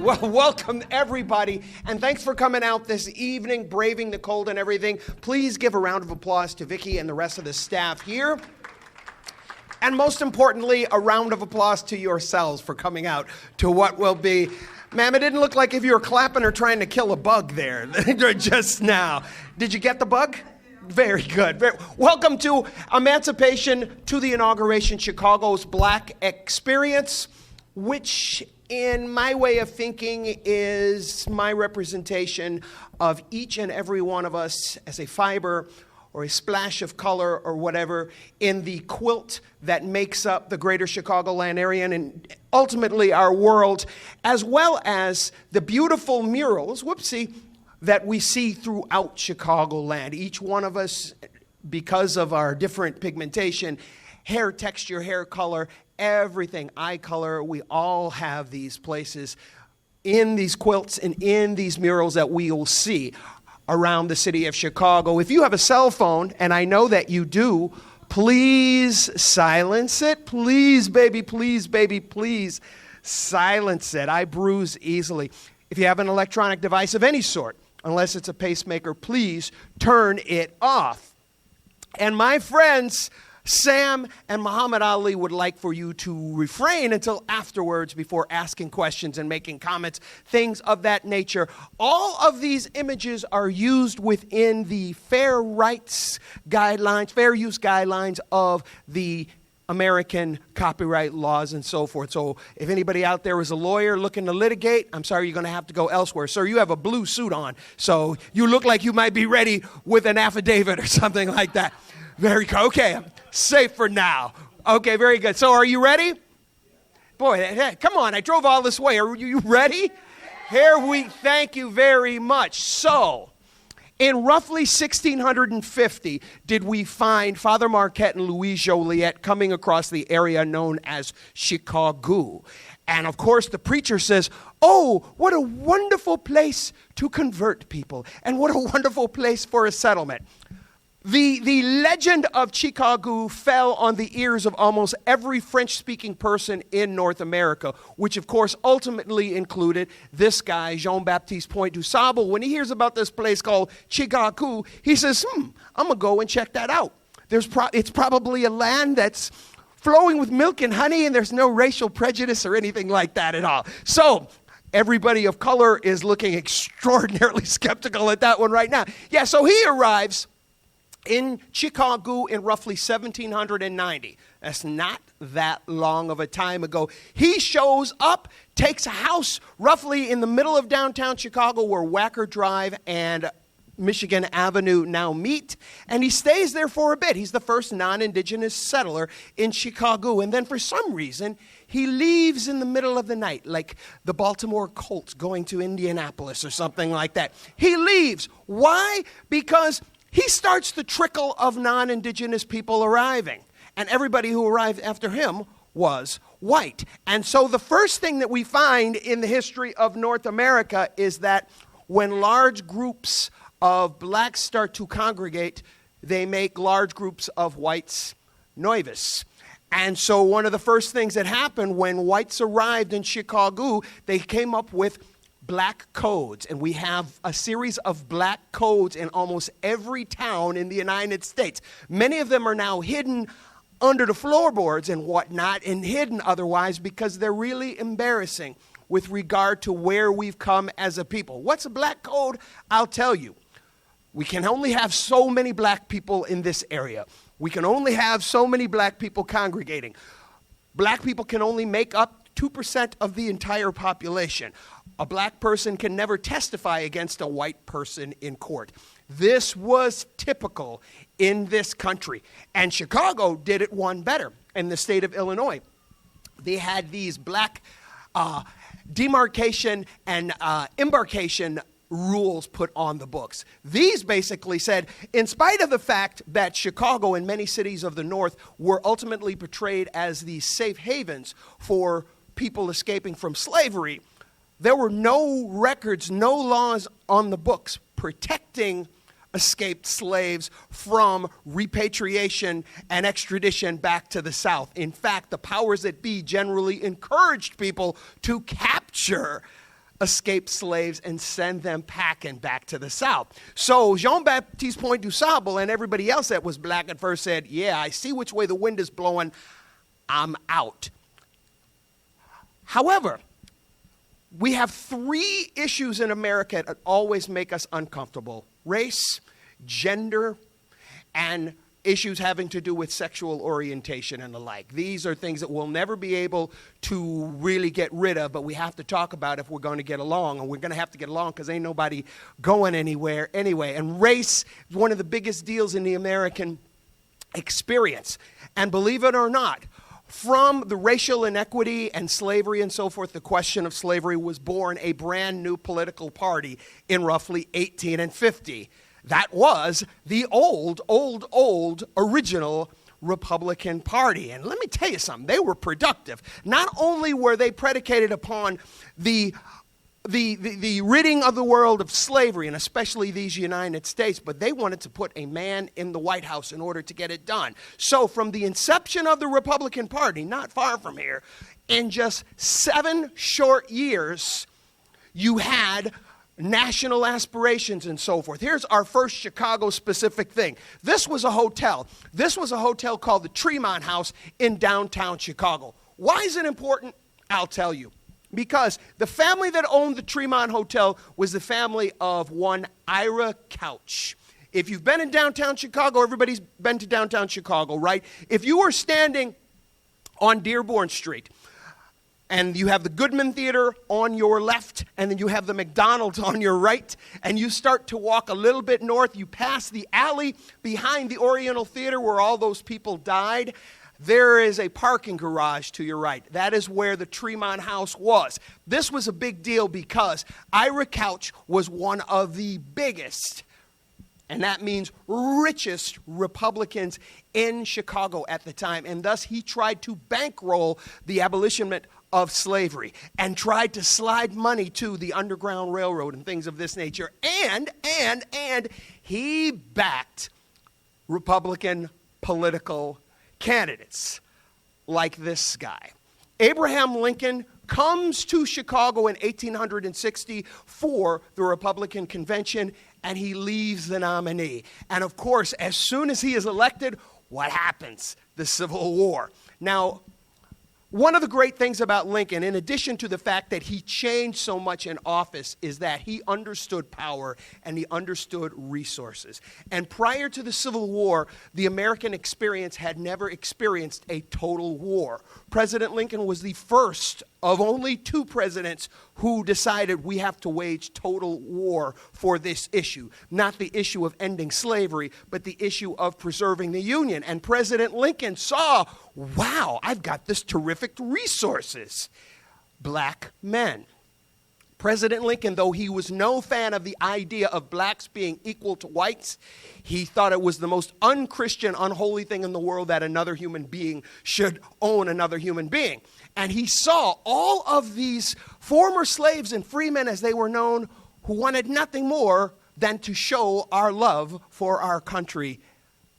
Well, welcome everybody, and thanks for coming out this evening, braving the cold and everything. Please give a round of applause to Vicki and the rest of the staff here. And most importantly, a round of applause to yourselves for coming out to what will be, ma'am, it didn't look like if you were clapping or trying to kill a bug there just now. Did you get the bug? Very good. Welcome to Emancipation, to the Inauguration, Chicago's Black Experience, which in my way of thinking is my representation of each and every one of us as a fiber or a splash of color or whatever in the quilt that makes up the greater Chicagoland area and ultimately our world, as well as the beautiful murals, that we see throughout Chicagoland. Each one of us, because of our different pigmentation, hair texture, hair color, everything, eye color, we all have these places in these quilts and in these murals that we will see around the city of Chicago. If you have a cell phone, and I know that you do, please silence it. Please, baby, please silence it. I bruise easily. If you have an electronic device of any sort, unless it's a pacemaker, please turn it off. And my friends, Sam and Muhammad Ali would like for you to refrain until afterwards before asking questions and making comments, things of that nature. All of these images are used within the fair use guidelines of the American copyright laws and so forth. So if anybody out there is a lawyer looking to litigate, I'm sorry, you're going to have to go elsewhere. Sir, you have a blue suit on, so you look like you might be ready with an affidavit or something like that. Very good. Okay, I'm safe for now. Okay, very good. So are you ready? Boy, hey, come on, I drove all this way. Are you ready? Here we thank you very much. So, in roughly 1650, did we find Father Marquette and Louise Joliet coming across the area known as Chicago. And of course, the preacher says, oh, what a wonderful place to convert people, and what a wonderful place for a settlement. The legend of Chicago fell on the ears of almost every French-speaking person in North America, which of course ultimately included this guy, Jean-Baptiste DuSable. When he hears about this place called Chicago, he says, I'm going to go and check that out. It's probably a land that's flowing with milk and honey, and there's no racial prejudice or anything like that at all. So everybody of color is looking extraordinarily skeptical at that one right now. Yeah, so he arrives in Chicago in roughly 1790. That's not that long of a time ago. He shows up, takes a house roughly in the middle of downtown Chicago where Wacker Drive and Michigan Avenue now meet, and he stays there for a bit. He's the first non-indigenous settler in Chicago, and then for some reason, he leaves in the middle of the night, like the Baltimore Colts going to Indianapolis or something like that. He leaves. Why? Because he starts the trickle of non-indigenous people arriving, and everybody who arrived after him was white. And so the first thing that we find in the history of North America is that when large groups of blacks start to congregate, they make large groups of whites nervous. And so one of the first things that happened when whites arrived in Chicago, they came up with black codes, and we have a series of black codes in almost every town in the United States. Many of them are now hidden under the floorboards and whatnot, and hidden otherwise because they're really embarrassing with regard to where we've come as a people. What's a black code? I'll tell you. We can only have so many black people in this area. We can only have so many black people congregating. Black people can only make up 2% of the entire population. A black person can never testify against a white person in court. This was typical in this country. And Chicago did it one better. In the state of Illinois, they had these black demarcation and embarkation rules put on the books. These basically said, in spite of the fact that Chicago and many cities of the North were ultimately portrayed as these safe havens for people escaping from slavery, there were no records, no laws on the books protecting escaped slaves from repatriation and extradition back to the South. In fact, the powers that be generally encouraged people to capture escaped slaves and send them packing back to the South. So Jean-Baptiste Point DuSable and everybody else that was black at first said, yeah, I see which way the wind is blowing, I'm out. However, we have three issues in America that always make us uncomfortable: race, gender, and issues having to do with sexual orientation and the like. These are things that we'll never be able to really get rid of, but we have to talk about if we're going to get along, and we're going to have to get along because ain't nobody going anywhere anyway. And race is one of the biggest deals in the American experience. And believe it or not, from the racial inequity and slavery and so forth, the question of slavery was born a brand new political party in roughly 1850. That was the old original Republican Party. And let me tell you something, they were productive. Not only were they predicated upon the ridding of the world of slavery, and especially these United States, but they wanted to put a man in the White House in order to get it done. So from the inception of the Republican Party, not far from here, in just 7 short years, you had national aspirations and so forth. Here's our first Chicago-specific thing. This was a hotel. This was a hotel called the Tremont House in downtown Chicago. Why is it important? I'll tell you. Because the family that owned the Tremont Hotel was the family of one Ira Couch. If you've been in downtown Chicago, everybody's been to downtown Chicago, right? If you were standing on Dearborn Street, and you have the Goodman Theater on your left, and then you have the McDonald's on your right, and you start to walk a little bit north, you pass the alley behind the Oriental Theater where all those people died. There is a parking garage to your right. That is where the Tremont House was. This was a big deal because Ira Couch was one of the biggest, and that means richest, Republicans in Chicago at the time. And thus he tried to bankroll the abolitionment of slavery and tried to slide money to the Underground Railroad and things of this nature. And he backed Republican political candidates like this guy. Abraham Lincoln comes to Chicago in 1860 for the Republican convention, and he leaves the nominee. And of course, as soon as he is elected, what happens? The Civil War. Now, one of the great things about Lincoln, in addition to the fact that he changed so much in office, is that he understood power and he understood resources. And prior to the Civil War, the American experience had never experienced a total war. President Lincoln was the first of only 2 presidents who decided we have to wage total war for this issue. Not the issue of ending slavery, but the issue of preserving the Union. And President Lincoln saw, wow, I've got this terrific resources. Black men. President Lincoln, though he was no fan of the idea of blacks being equal to whites, he thought it was the most unchristian, unholy thing in the world that another human being should own another human being. And he saw all of these former slaves and freemen, as they were known, who wanted nothing more than to show our love for our country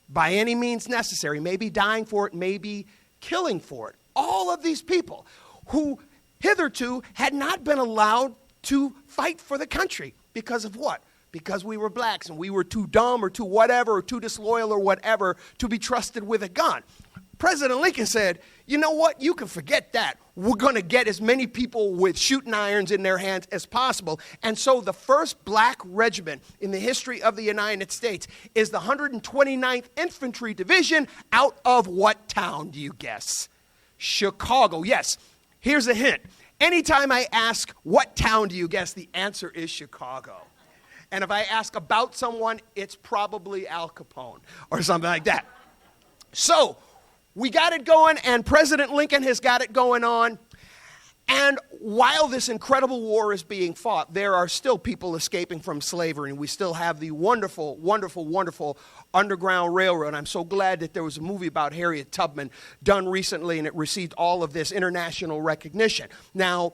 by any means necessary, maybe dying for it, maybe killing for it. All of these people who hitherto had not been allowed to fight for the country. Because of what? Because we were blacks and we were too dumb or too whatever or too disloyal or whatever to be trusted with a gun. President Lincoln said, you know what? You can forget that. We're going to get as many people with shooting irons in their hands as possible. And so the first black regiment in the history of the United States is the 129th Infantry Division out of what town, do you guess? Chicago. Yes. Here's a hint. Anytime I ask, what town do you guess, the answer is Chicago. And if I ask about someone, it's probably Al Capone or something like that. So we got it going, and President Lincoln has got it going on. And while this incredible war is being fought, there are still people escaping from slavery, and we still have the wonderful, wonderful, wonderful Underground Railroad. I'm so glad that there was a movie about Harriet Tubman done recently, and it received all of this international recognition. Now,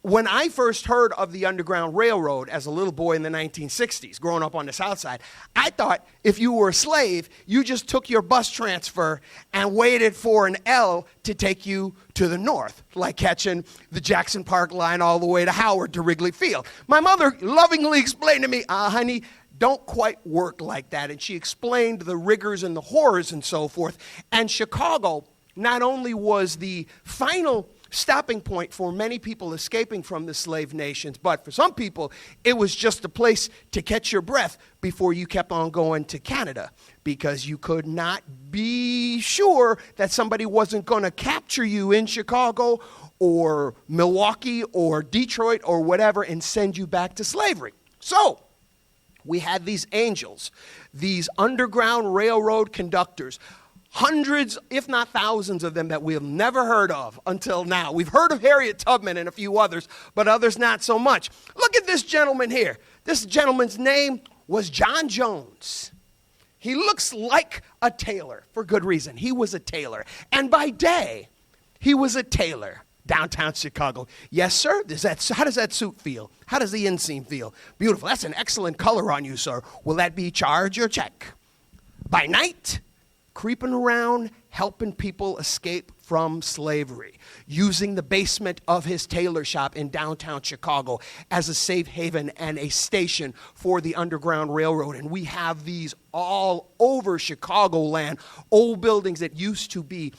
when I first heard of the Underground Railroad as a little boy in the 1960s, growing up on the South Side, I thought if you were a slave, you just took your bus transfer and waited for an L to take you to the north, like catching the Jackson Park line all the way to Howard to Wrigley Field. My mother lovingly explained to me, honey, don't quite work like that. And she explained the rigors and the horrors and so forth. And Chicago not only was the final stopping point for many people escaping from the slave nations, but for some people, it was just a place to catch your breath before you kept on going to Canada, because you could not be sure that somebody wasn't going to capture you in Chicago or Milwaukee or Detroit or whatever and send you back to slavery. So we had these angels, these Underground Railroad conductors, hundreds, if not thousands of them that we have never heard of until now. We've heard of Harriet Tubman and a few others, but others not so much. Look at this gentleman here. This gentleman's name was John Jones. He looks like a tailor for good reason. He was a tailor. And by day, he was a tailor. Downtown Chicago. Yes, sir? How does that suit feel? How does the inseam feel? Beautiful. That's an excellent color on you, sir. Will that be charge or check? By night, creeping around, helping people escape from slavery, using the basement of his tailor shop in downtown Chicago as a safe haven and a station for the Underground Railroad. And we have these all over Chicagoland, old buildings that used to be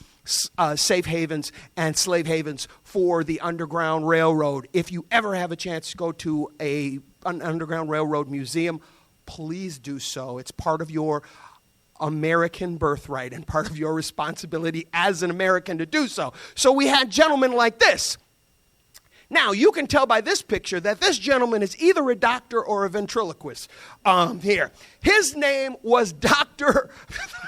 safe havens and slave havens for the Underground Railroad. If you ever have a chance to go to an Underground Railroad museum, please do so. It's part of your American birthright and part of your responsibility as an American to do so. So we had gentlemen like this. Now, you can tell by this picture that this gentleman is either a doctor or a ventriloquist here. His name was Dr.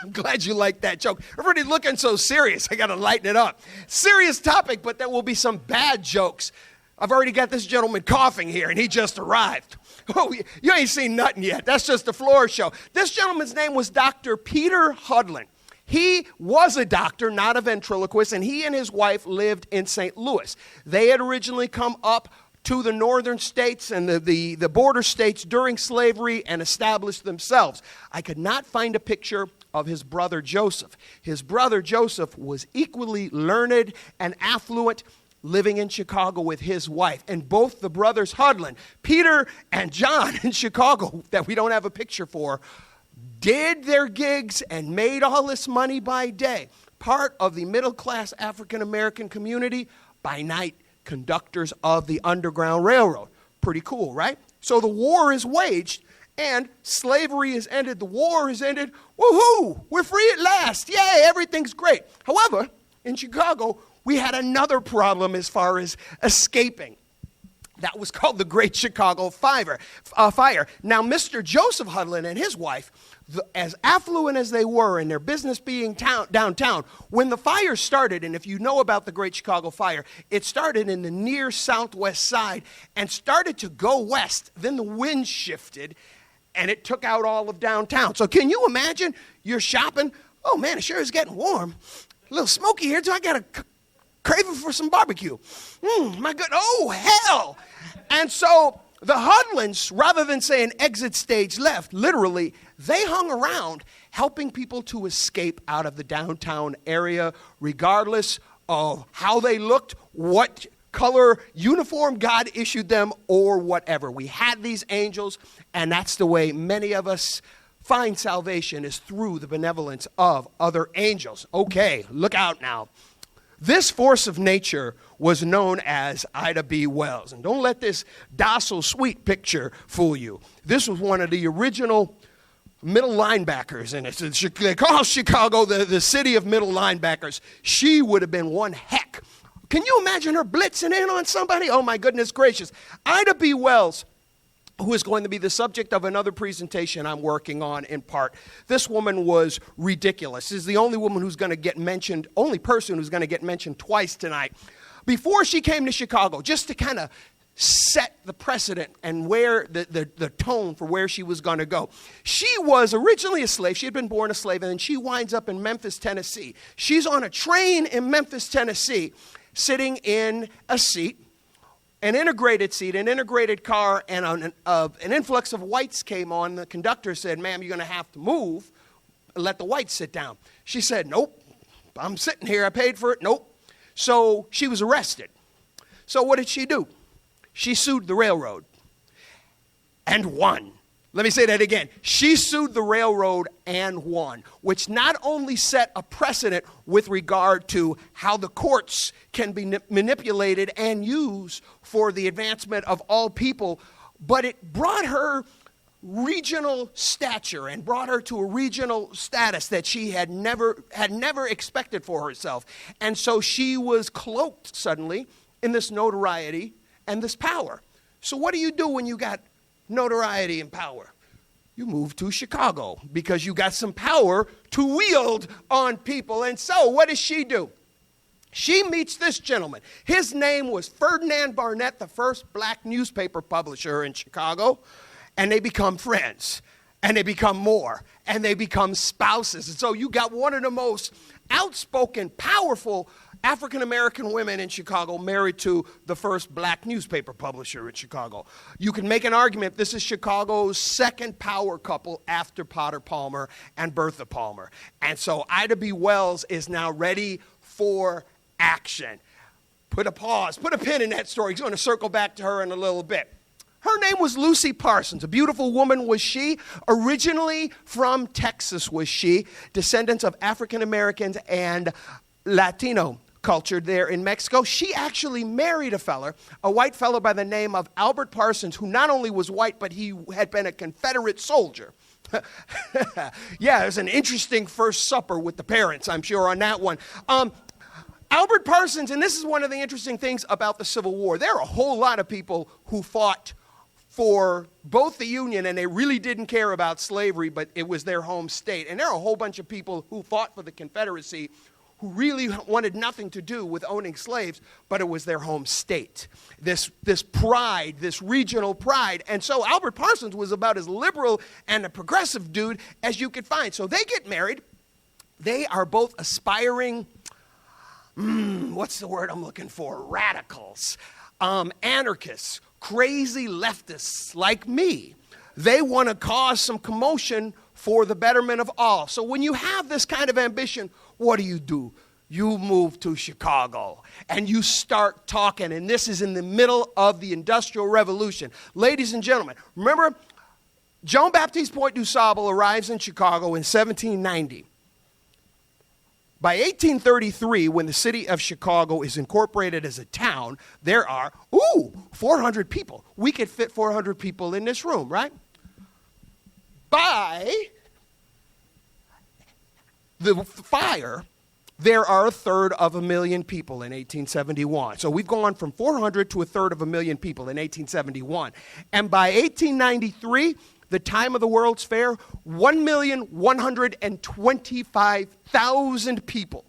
I'm glad you like that joke. Everybody's looking so serious. I got to lighten it up. Serious topic, but there will be some bad jokes. I've already got this gentleman coughing here, and he just arrived. Oh, you ain't seen nothing yet. That's just the floor show. This gentleman's name was Dr. Peter Hudlin. He was a doctor, not a ventriloquist, and he and his wife lived in St. Louis. They had originally come up to the northern states and the border states during slavery and established themselves. I could not find a picture of his brother Joseph. His brother Joseph was equally learned and affluent, living in Chicago with his wife. And both the brothers Hudlin, Peter and John in Chicago, that we don't have a picture for, did their gigs and made all this money by day. Part of the middle-class African-American community, by night, conductors of the Underground Railroad. Pretty cool, right? So the war is waged, and slavery is ended. The war is ended. Woohoo! We're free at last. Yay, everything's great. However, in Chicago, we had another problem as far as escaping. That was called the Great Chicago Fire. Now, Mr. Joseph Hudlin and his wife, as affluent as they were in their business being downtown, when the fire started, and if you know about the Great Chicago Fire, it started in the near southwest side and started to go west. Then the wind shifted, and it took out all of downtown. So can you imagine you're shopping? Oh, man, it sure is getting warm. A little smoky here, so I got a craving for some barbecue. My good, oh, hell. And so the Hudlins, rather than saying exit stage left, literally, they hung around helping people to escape out of the downtown area, regardless of how they looked, what color uniform God issued them, or whatever. We had these angels, and that's the way many of us find salvation, is through the benevolence of other angels. Okay, look out now. This force of nature was known as Ida B. Wells. And don't let this docile, sweet picture fool you. This was one of the original middle linebackers. And they call Chicago the city of middle linebackers. She would have been one heck. Can you imagine her blitzing in on somebody? Oh, my goodness gracious. Ida B. Wells, who is going to be the subject of another presentation I'm working on in part. This woman was ridiculous. This is the only woman who's going to get mentioned, only person who's going to get mentioned twice tonight. Before she came to Chicago, just to kind of set the precedent and where the tone for where she was going to go. She was originally a slave. She had been born a slave, and then she winds up in Memphis, Tennessee. She's on a train in Memphis, Tennessee, sitting in a seat an integrated seat, an integrated car, and an influx of whites came on. The conductor said, "Ma'am, you're going to have to move. Let the whites sit down." She said, "Nope, I'm sitting here. I paid for it." Nope. So she was arrested. So what did she do? She sued the railroad and won. Let me say that again. She sued the railroad and won, which not only set a precedent with regard to how the courts can be manipulated and used for the advancement of all people, but it brought her regional stature and brought her to a regional status that she had never expected for herself. And so she was cloaked suddenly in this notoriety and this power. So what do you do when you got notoriety and power? You move to Chicago because you got some power to wield on people. And so what does she do? She meets this gentleman. His name was Ferdinand Barnett, the first black newspaper publisher in Chicago. And they become friends. And they become more. And they become spouses. And so you got one of the most outspoken, powerful African-American women in Chicago married to the first black newspaper publisher in Chicago. You can make an argument this is Chicago's second power couple after Potter Palmer and Bertha Palmer. And so Ida B. Wells is now ready for action. Put a pause, put a pin in that story. He's going to circle back to her in a little bit. Her name was Lucy Parsons. A beautiful woman was she. Originally from Texas was she. Descendants of African Americans and Latino culture there in Mexico. She actually married a white fella by the name of Albert Parsons, who not only was white, but he had been a Confederate soldier. Yeah, it was an interesting first supper with the parents, I'm sure, on that one. Albert Parsons, and this is one of the interesting things about the Civil War. There are a whole lot of people who fought for both the Union, and they really didn't care about slavery, but it was their home state. And there are a whole bunch of people who fought for the Confederacy who really wanted nothing to do with owning slaves, but it was their home state. This pride, this regional pride. And so Albert Parsons was about as liberal and a progressive dude as you could find. So they get married. They are both aspiring, what's the word I'm looking for? Radicals, anarchists, crazy leftists like me. They want to cause some commotion for the betterment of all. So when you have this kind of ambition, what do? You move to Chicago and you start talking. And this is in the middle of the Industrial Revolution. Ladies and gentlemen, remember, Jean-Baptiste Point DuSable arrives in Chicago in 1790. By 1833, when the city of Chicago is incorporated as a town, there are, 400 people. We could fit 400 people in this room, right? By the fire, there are 1/3 million people in 1871. So we've gone from 400 to 1/3 million people in 1871. And by 1893, the time of the World's Fair, 1,125,000 people.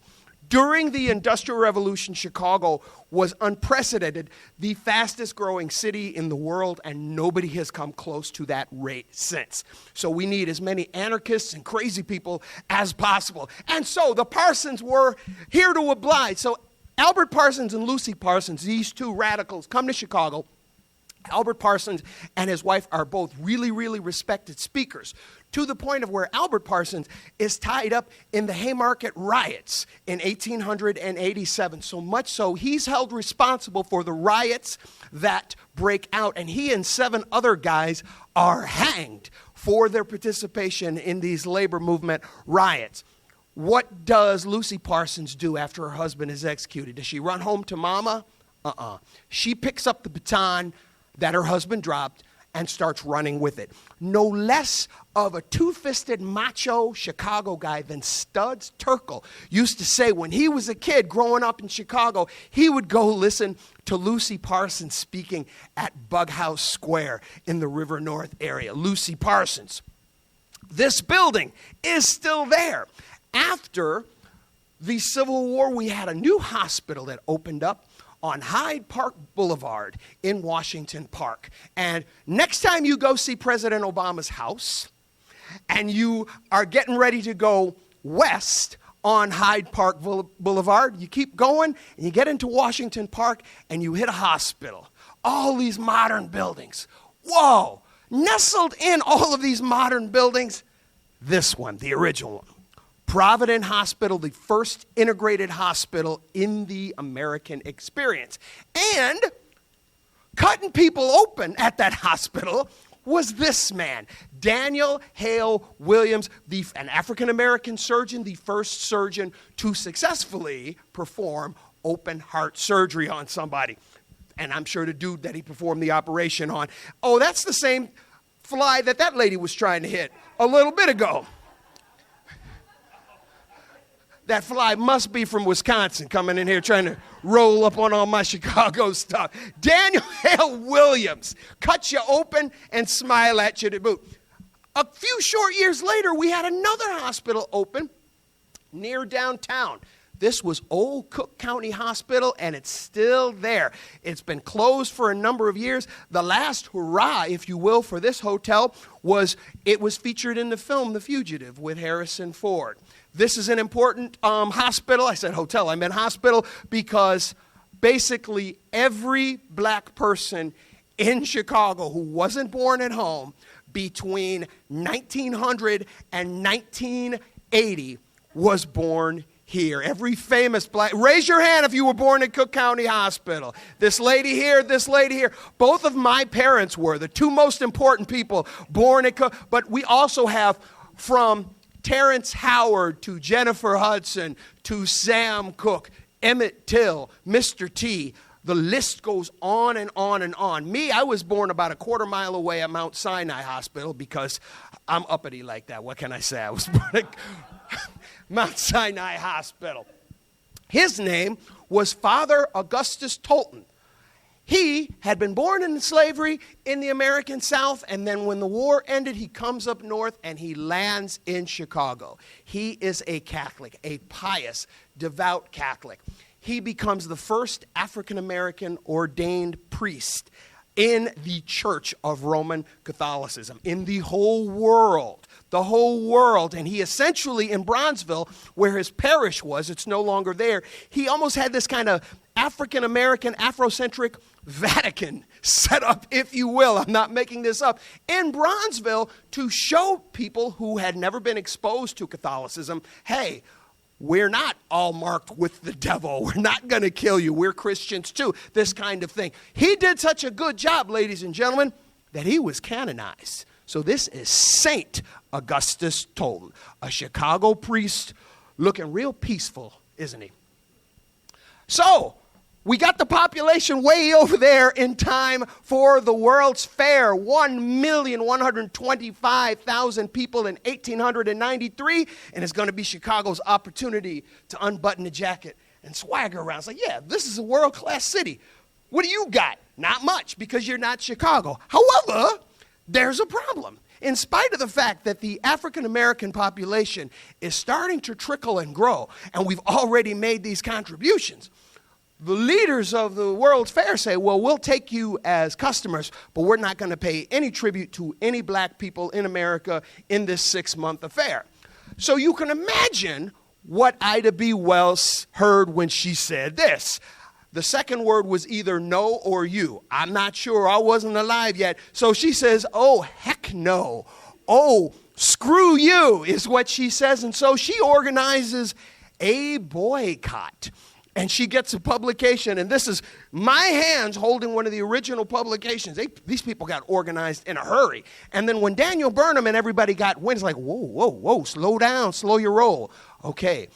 During the Industrial Revolution, Chicago was unprecedented, the fastest growing city in the world, and nobody has come close to that rate since. So we need as many anarchists and crazy people as possible. And so the Parsons were here to oblige. So Albert Parsons and Lucy Parsons, these two radicals, come to Chicago. Albert Parsons and his wife are both really, really respected speakers, to the point of where Albert Parsons is tied up in the Haymarket riots in 1887. So much so, he's held responsible for the riots that break out, and he and 7 other guys are hanged for their participation in these labor movement riots. What does Lucy Parsons do after her husband is executed? Does she run home to mama? She picks up the baton that her husband dropped and starts running with it. No less of a two-fisted macho Chicago guy than Studs Terkel used to say when he was a kid growing up in Chicago, he would go listen to Lucy Parsons speaking at Bughouse Square in the River North area. Lucy Parsons. This building is still there. After the Civil War, we had a new hospital that opened up on Hyde Park Boulevard in Washington Park. And next time you go see President Obama's house, and you are getting ready to go west on Hyde Park Boulevard, you keep going, and you get into Washington Park, and you hit a hospital all these modern buildings. Whoa! Nestled in all of these modern buildings, this one, the original one. Providence Hospital, the first integrated hospital in the American experience. And cutting people open at that hospital was this man, Daniel Hale Williams, an African-American surgeon, the first surgeon to successfully perform open heart surgery on somebody. And I'm sure the dude that he performed the operation on, oh, that's the same fly that lady was trying to hit a little bit ago. That fly must be from Wisconsin coming in here trying to roll up on all my Chicago stuff. Daniel Hale Williams cut you open and smile at you to boot. A few short years later, we had another hospital open near downtown. This was Old Cook County Hospital, and it's still there. It's been closed for a number of years. The last hurrah, if you will, for this hotel was featured in the film The Fugitive with Harrison Ford. This is an important hospital. I said hotel, I meant hospital, because basically every black person in Chicago who wasn't born at home between 1900 and 1980 was born here. Every famous black, raise your hand if you were born at Cook County Hospital. This lady here, this lady here. Both of my parents were the two most important people born at Cook, but we also have from Terrence Howard to Jennifer Hudson to Sam Cooke, Emmett Till, Mr. T. The list goes on and on and on. Me, I was born about a quarter mile away at Mount Sinai Hospital because I'm uppity like that. What can I say? I was born at Mount Sinai Hospital. His name was Father Augustus Tolton. He had been born in slavery in the American South, and then when the war ended, he comes up north and he lands in Chicago. He is a Catholic, a pious, devout Catholic. He becomes the first African-American ordained priest in the Church of Roman Catholicism, in the whole world. The whole world. And he essentially, in Bronzeville, where his parish was, it's no longer there, he almost had this kind of African-American, Afrocentric Vatican set up, if you will. I'm not making this up. In Bronzeville, to show people who had never been exposed to Catholicism, hey, we're not all marked with the devil. We're not going to kill you. We're Christians too. This kind of thing. He did such a good job, ladies and gentlemen, that he was canonized. So this is Saint Augustus Tolton, a Chicago priest looking real peaceful, isn't he? So, we got the population way over there in time for the World's Fair. 1,125,000 people in 1893, and it's going to be Chicago's opportunity to unbutton the jacket and swagger around. It's like, yeah, this is a world-class city. What do you got? Not much, because you're not Chicago. However, there's a problem. In spite of the fact that the African-American population is starting to trickle and grow, and we've already made these contributions, the leaders of the World's Fair say, well, we'll take you as customers, but we're not going to pay any tribute to any black people in America in this 6-month affair. So you can imagine what Ida B. Wells heard when she said this. The second word was either no or you. I'm not sure. I wasn't alive yet. So she says, oh, heck no. Oh, screw you is what she says. And so she organizes a boycott. And she gets a publication, and this is my hands holding one of the original publications. These people got organized in a hurry. And then when Daniel Burnham and everybody got wind, it's like, whoa, slow down, slow your roll. Okay,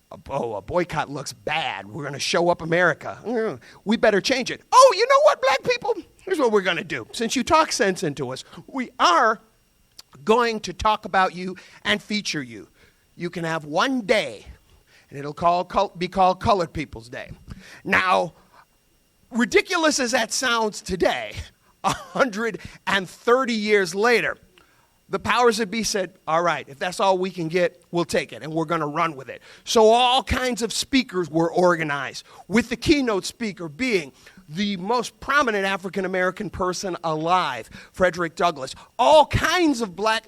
a boycott looks bad. We're going to show up America. We better change it. Oh, you know what, black people? Here's what we're going to do. Since you talk sense into us, we are going to talk about you and feature you. You can have one day, and it'll be called Colored People's Day. Now, ridiculous as that sounds today, 130 years later, the powers that be said, all right, if that's all we can get, we'll take it, and we're going to run with it. So all kinds of speakers were organized, with the keynote speaker being the most prominent African-American person alive, Frederick Douglass. All kinds of black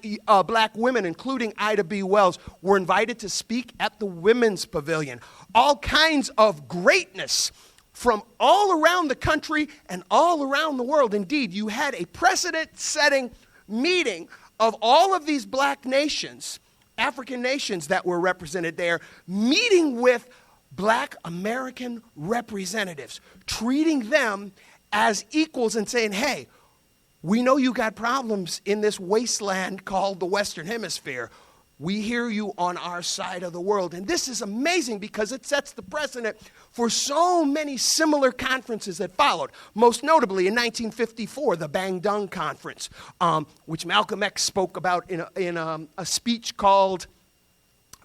women, including Ida B. Wells, were invited to speak at the Women's Pavilion. All kinds of greatness from all around the country and all around the world. Indeed, you had a precedent-setting meeting of all of these black nations, African nations that were represented there, meeting with black American representatives, treating them as equals and saying, hey, we know you got problems in this wasteland called the Western Hemisphere. We hear you on our side of the world. And this is amazing because it sets the precedent for so many similar conferences that followed. Most notably in 1954, the Bandung Conference, which Malcolm X spoke about in a speech called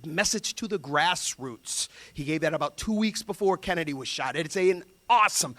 Message to the Grassroots. He gave that about 2 weeks before Kennedy was shot. It's an awesome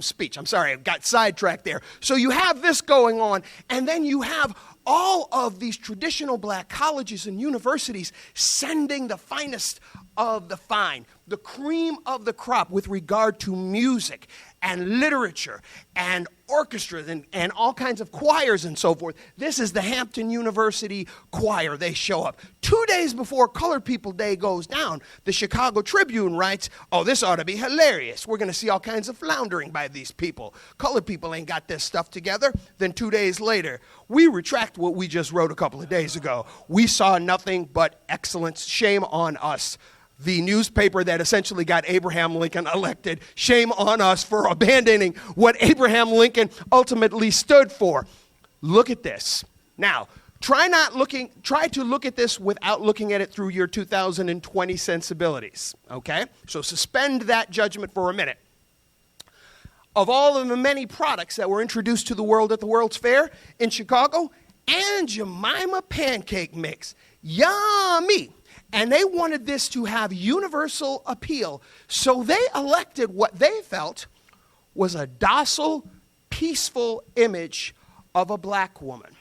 speech. I'm sorry, I got sidetracked there. So you have this going on, and then you have all of these traditional black colleges and universities sending the finest of the fine, the cream of the crop with regard to music and literature and orchestras and all kinds of choirs and so forth. This is the Hampton University Choir. They show up. 2 days before Colored People Day goes down, the Chicago Tribune writes, oh, this ought to be hilarious. We're going to see all kinds of floundering by these people. Colored people ain't got this stuff together. Then 2 days later, we retract what we just wrote a couple of days ago. We saw nothing but excellence. Shame on us. The newspaper that essentially got Abraham Lincoln elected. Shame on us for abandoning what Abraham Lincoln ultimately stood for. Look at this. Now, try to look at this without looking at it through your 2020 sensibilities, okay? So suspend that judgment for a minute. Of all of the many products that were introduced to the world at the World's Fair in Chicago, Aunt Jemima pancake mix. Yummy! And they wanted this to have universal appeal. So they elected what they felt was a docile, peaceful image of a black woman.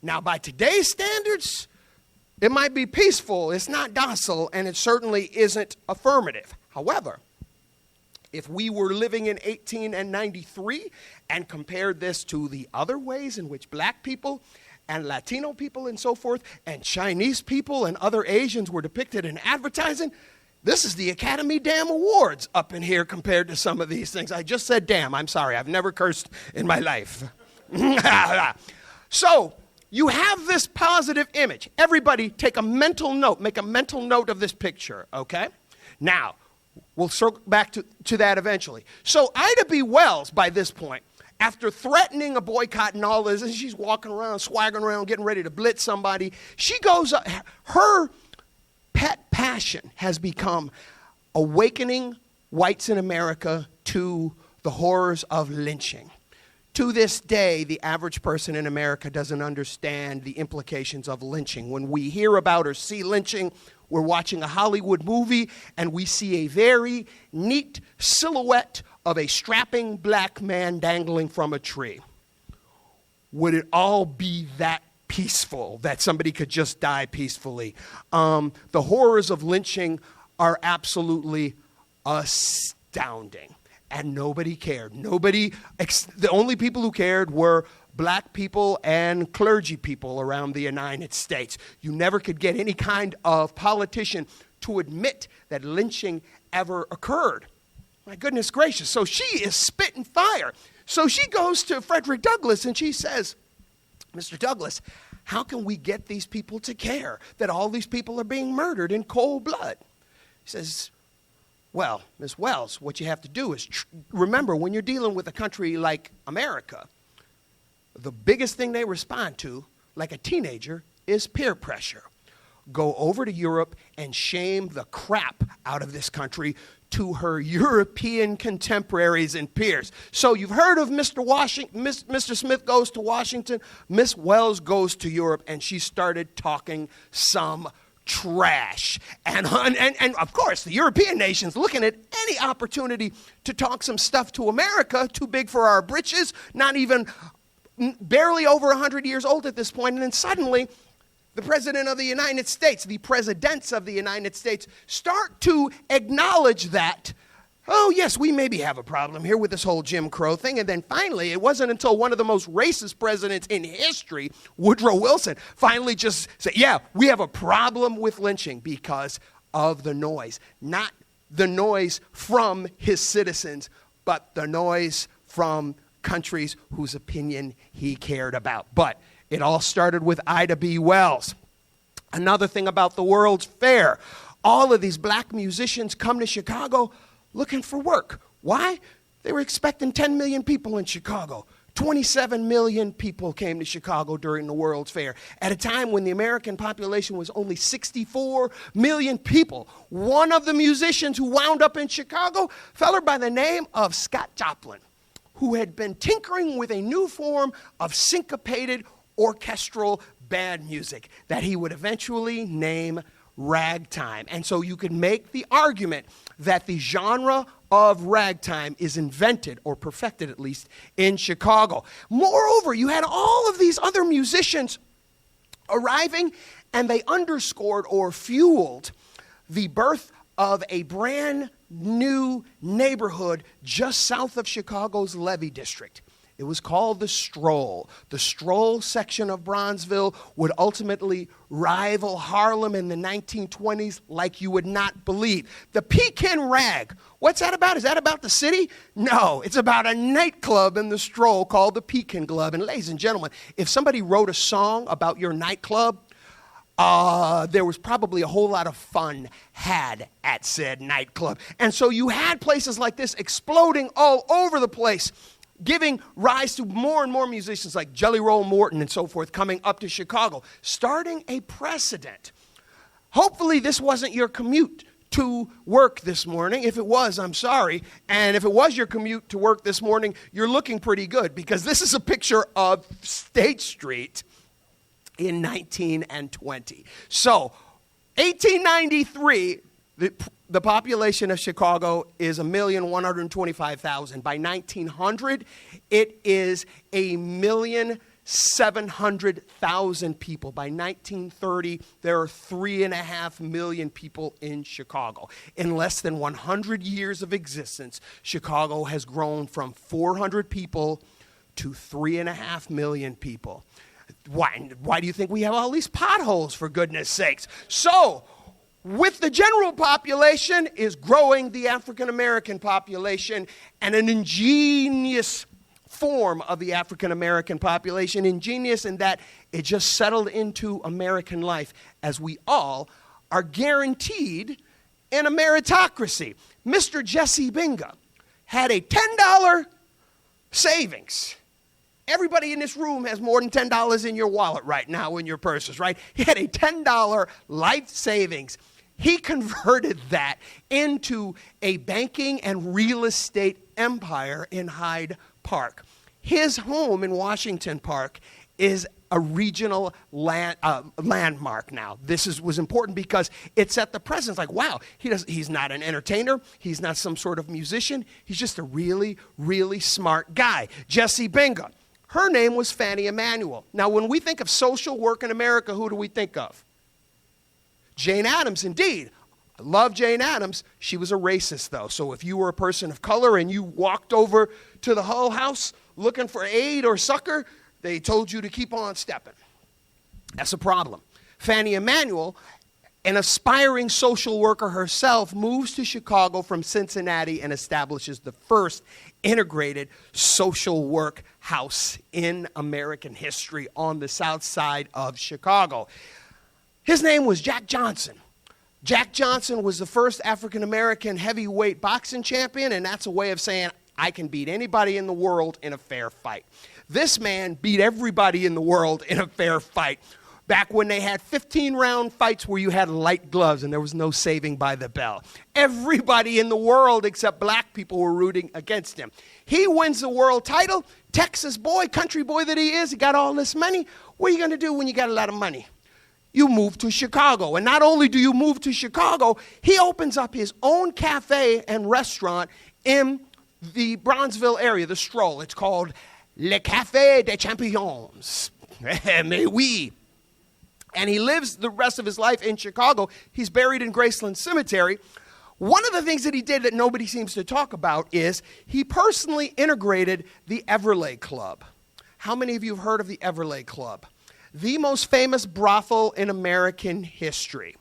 Now, by today's standards, it might be peaceful. It's not docile, and it certainly isn't affirmative. However, if we were living in 1893 and compared this to the other ways in which black people and Latino people and so forth, and Chinese people and other Asians were depicted in advertising, this is the Academy Damn Awards up in here compared to some of these things. I just said damn. I'm sorry. I've never cursed in my life. So you have this positive image. Everybody take a mental note. Make a mental note of this picture, okay? Now, we'll circle back to that eventually. So Ida B. Wells, by this point, after threatening a boycott and all this, and she's walking around, swaggering around, getting ready to blitz somebody, she goes up. Her pet passion has become awakening whites in America to the horrors of lynching. To this day, the average person in America doesn't understand the implications of lynching. When we hear about or see lynching, we're watching a Hollywood movie, and we see a very neat silhouette of a strapping black man dangling from a tree. Would it all be that peaceful, that somebody could just die peacefully? The horrors of lynching are absolutely astounding, and nobody cared. The only people who cared were black people and clergy people around the United States. You never could get any kind of politician to admit that lynching ever occurred. My goodness gracious. So she is spitting fire. So she goes to Frederick Douglass and she says, Mr. Douglass, how can we get these people to care that all these people are being murdered in cold blood? He says, well, Miss Wells, what you have to do is remember, when you're dealing with a country like America, the biggest thing they respond to, like a teenager, is peer pressure. Go over to Europe and shame the crap out of this country to her European contemporaries and peers. So you've heard of Mr. Smith goes to Washington, Miss Wells goes to Europe, and she started talking some trash. And of course, the European nations looking at any opportunity to talk some stuff to America, too big for our britches, not even barely over 100 years old at this point, and then suddenly the President of the United States, the presidents of the United States start to acknowledge that, oh yes, we maybe have a problem here with this whole Jim Crow thing. And then finally, it wasn't until one of the most racist presidents in history, Woodrow Wilson, finally just said, yeah, we have a problem with lynching because of the noise. Not the noise from his citizens, but the noise from countries whose opinion he cared about. But it all started with Ida B. Wells. Another thing about the World's Fair, all of these black musicians come to Chicago looking for work. Why? They were expecting 10 million people in Chicago. 27 million people came to Chicago during the World's Fair at a time when the American population was only 64 million people. One of the musicians who wound up in Chicago, a fella by the name of Scott Joplin, who had been tinkering with a new form of syncopated orchestral band music that he would eventually name ragtime. And so you could make the argument that the genre of ragtime is invented, or perfected at least, in Chicago. Moreover, you had all of these other musicians arriving, and they underscored or fueled the birth of a brand new neighborhood just south of Chicago's Levee District. It was called the Stroll. The Stroll section of Bronzeville would ultimately rival Harlem in the 1920s like you would not believe. The Pekin Rag, what's that about? Is that about the city? No, it's about a nightclub in the Stroll called the Pekin Club. And ladies and gentlemen, if somebody wrote a song about your nightclub, there was probably a whole lot of fun had at said nightclub. And so you had places like this exploding all over the place, giving rise to more and more musicians like Jelly Roll Morton and so forth coming up to Chicago, starting a precedent. Hopefully this wasn't your commute to work this morning. If it was, I'm sorry. And if it was your commute to work this morning, you're looking pretty good, because this is a picture of State Street in 1920. So, 1893, the population of Chicago is 1,125,000. By 1900, it is 1,700,000 people. By 1930, there are 3.5 million people in Chicago. In less than 100 years of existence, Chicago has grown from 400 people to 3.5 million people. Why do you think we have all these potholes, for goodness sakes? So, with the general population is growing the African American population, and an ingenious form of the African American population, ingenious in that it just settled into American life, as we all are guaranteed in a meritocracy. Mr. Jesse Binga had a $10 savings. Everybody in this room has more than $10 in your wallet right now, in your purses, right? He had a $10 life savings. He converted that into a banking and real estate empire in Hyde Park. His home in Washington Park is a regional landmark now. This was important because it set the precedent. Like, wow, he's not an entertainer. He's not some sort of musician. He's just a really, really smart guy. Jesse Binga. Her name was Fannie Emanuel. Now, when we think of social work in America, who do we think of? Jane Addams, indeed. I love Jane Addams. She was a racist, though. So if you were a person of color and you walked over to the Hull House looking for aid or succor, they told you to keep on stepping. That's a problem. Fannie Emanuel, an aspiring social worker herself, moves to Chicago from Cincinnati and establishes the first integrated social work house in American history on the south side of Chicago. His name was Jack Johnson. Jack Johnson was the first African-American heavyweight boxing champion, and that's a way of saying I can beat anybody in the world in a fair fight. This man beat everybody in the world in a fair fight. Back when they had 15-round fights where you had light gloves and there was no saving by the bell. Everybody in the world except black people were rooting against him. He wins the world title. Texas boy, country boy that he is, he got all this money. What are you going to do when you got a lot of money? You move to Chicago. And not only do you move to Chicago, he opens up his own cafe and restaurant in the Bronzeville area, the Stroll. It's called Le Café des Champions. Mais oui. And he lives the rest of his life in Chicago. He's buried in Graceland Cemetery. One of the things that he did that nobody seems to talk about is he personally integrated the Everleigh Club. How many of you have heard of the Everleigh Club? The most famous brothel in American history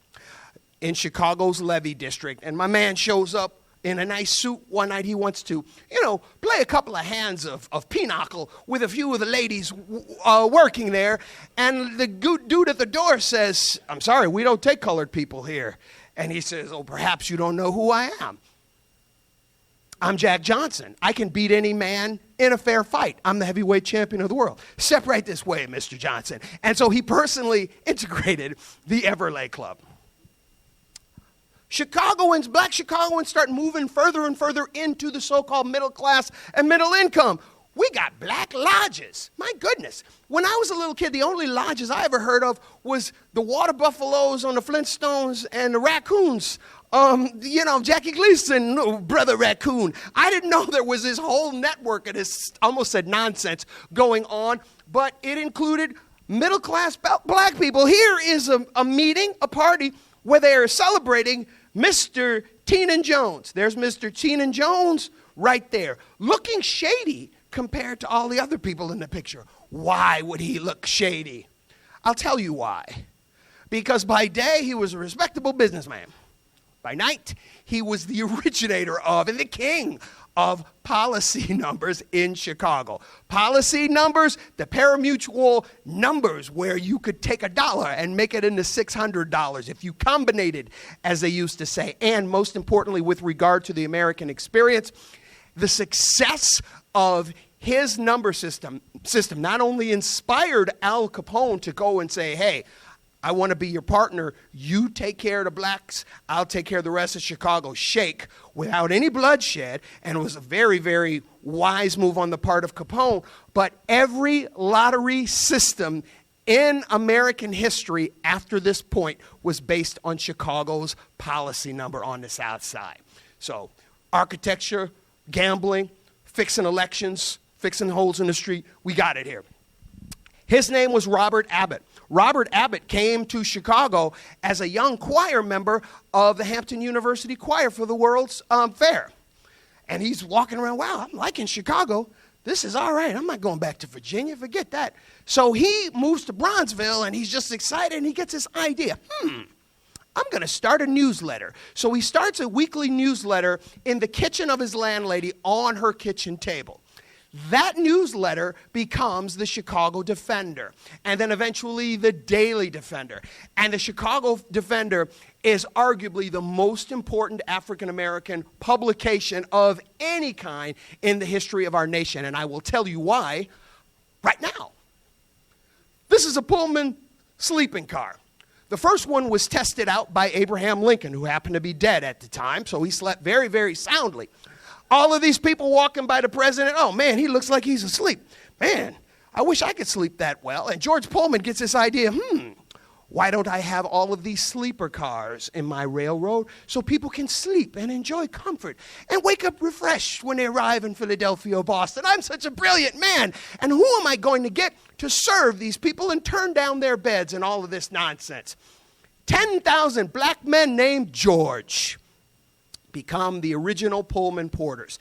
in Chicago's Levee District. And my man shows up in a nice suit. One night he wants to, play a couple of hands of pinochle with a few of the ladies working there. And the dude at the door says, "I'm sorry, we don't take colored people here." And he says, "Oh, perhaps you don't know who I am. I'm Jack Johnson. I can beat any man in a fair fight. I'm the heavyweight champion of the world. Step right this way, Mr. Johnson." And so he personally integrated the Everlay Club. Black Chicagoans start moving further and further into the so-called middle class and middle income. We got black lodges. My goodness. When I was a little kid, the only lodges I ever heard of was the water buffaloes on the Flintstones and the raccoons. Jackie Gleason, Brother Raccoon. I didn't know there was this whole network of this, almost said nonsense, going on, but it included middle-class black people. Here is a meeting, a party, where they are celebrating Mr. Teenan Jones. There's Mr. Teenan Jones right there, looking shady compared to all the other people in the picture. Why would he look shady? I'll tell you why. Because by day, he was a respectable businessman. By night, he was the originator of and the king of policy numbers in Chicago. Policy numbers, the parimutuel numbers where you could take $1 and make it into $600 if you combinated, as they used to say. And most importantly, with regard to the American experience, the success of his number system not only inspired Al Capone to go and say, "Hey, I want to be your partner. You take care of the blacks. I'll take care of the rest of Chicago." Shake without any bloodshed. And it was a very, very wise move on the part of Capone. But every lottery system in American history after this point was based on Chicago's policy number on the South Side. So architecture, gambling, fixing elections, fixing holes in the street, we got it here. His name was Robert Abbott. Robert Abbott came to Chicago as a young choir member of the Hampton University Choir for the World's Fair. And he's walking around, "Wow, I'm liking Chicago. This is all right. I'm not going back to Virginia. Forget that." So he moves to Bronzeville, and he's just excited, and he gets this idea. I'm going to start a newsletter. So he starts a weekly newsletter in the kitchen of his landlady on her kitchen table. That newsletter becomes the Chicago Defender, and then eventually the Daily Defender. And the Chicago Defender is arguably the most important African-American publication of any kind in the history of our nation. And I will tell you why right now. This is a Pullman sleeping car. The first one was tested out by Abraham Lincoln, who happened to be dead at the time, so he slept very, very soundly. All of these people walking by the president, "Oh, man, he looks like he's asleep. Man, I wish I could sleep that well." And George Pullman gets this idea, why don't I have all of these sleeper cars in my railroad so people can sleep and enjoy comfort and wake up refreshed when they arrive in Philadelphia or Boston? I'm such a brilliant man. And who am I going to get to serve these people and turn down their beds and all of this nonsense? 10,000 black men named George become the original Pullman porters.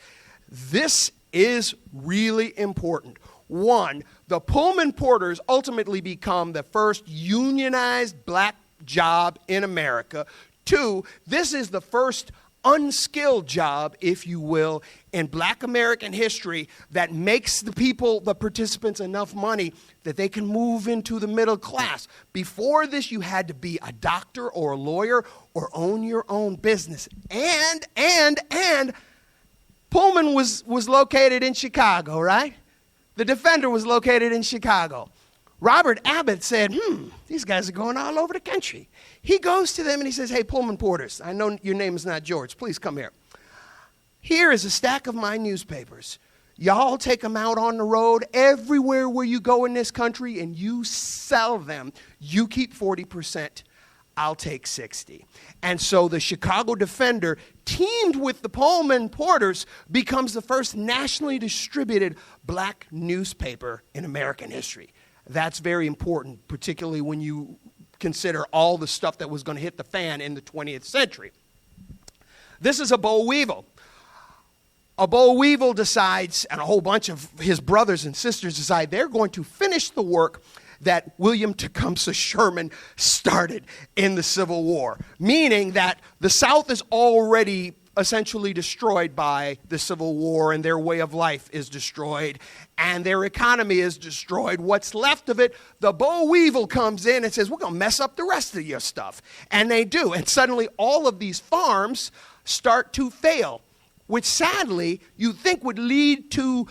This is really important. One, the Pullman porters ultimately become the first unionized black job in America. Two, this is the first unskilled job, if you will, in black American history that makes the people, the participants, enough money that they can move into the middle class. Before this, you had to be a doctor or a lawyer or own your own business. And Pullman was located in Chicago, right? The Defender was located in Chicago. Robert Abbott said, these guys are going all over the country. He goes to them and he says, "Hey, Pullman porters, I know your name is not George. Please come here. Here is a stack of my newspapers. Y'all take them out on the road everywhere where you go in this country and you sell them. You keep 40%. I'll take 60. And so the Chicago Defender, teamed with the Pullman Porters, becomes the first nationally distributed black newspaper in American history. That's very important, particularly when you consider all the stuff that was going to hit the fan in the 20th century. This is a boll weevil. A boll weevil decides, and a whole bunch of his brothers and sisters decide they're going to finish the work that William Tecumseh Sherman started in the Civil War, meaning that the South is already essentially destroyed by the Civil War, and their way of life is destroyed, and their economy is destroyed. What's left of it, the boll weevil comes in and says, we're going to mess up the rest of your stuff. And they do. And suddenly all of these farms start to fail, which sadly you think would lead to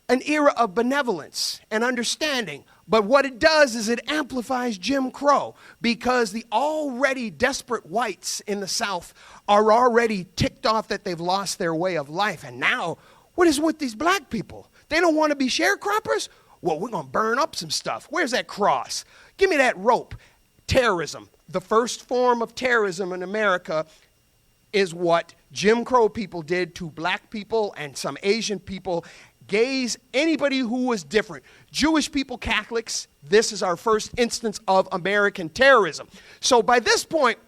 an era of benevolence and understanding. But what it does is it amplifies Jim Crow, because the already desperate whites in the South are already ticked off that they've lost their way of life. And now, what is with these black people? They don't want to be sharecroppers? Well, we're going to burn up some stuff. Where's that cross? Give me that rope. Terrorism. The first form of terrorism in America is what Jim Crow people did to black people and some Asian people, gays, anybody who was different. Jewish people, Catholics, this is our first instance of American terrorism. So by this point,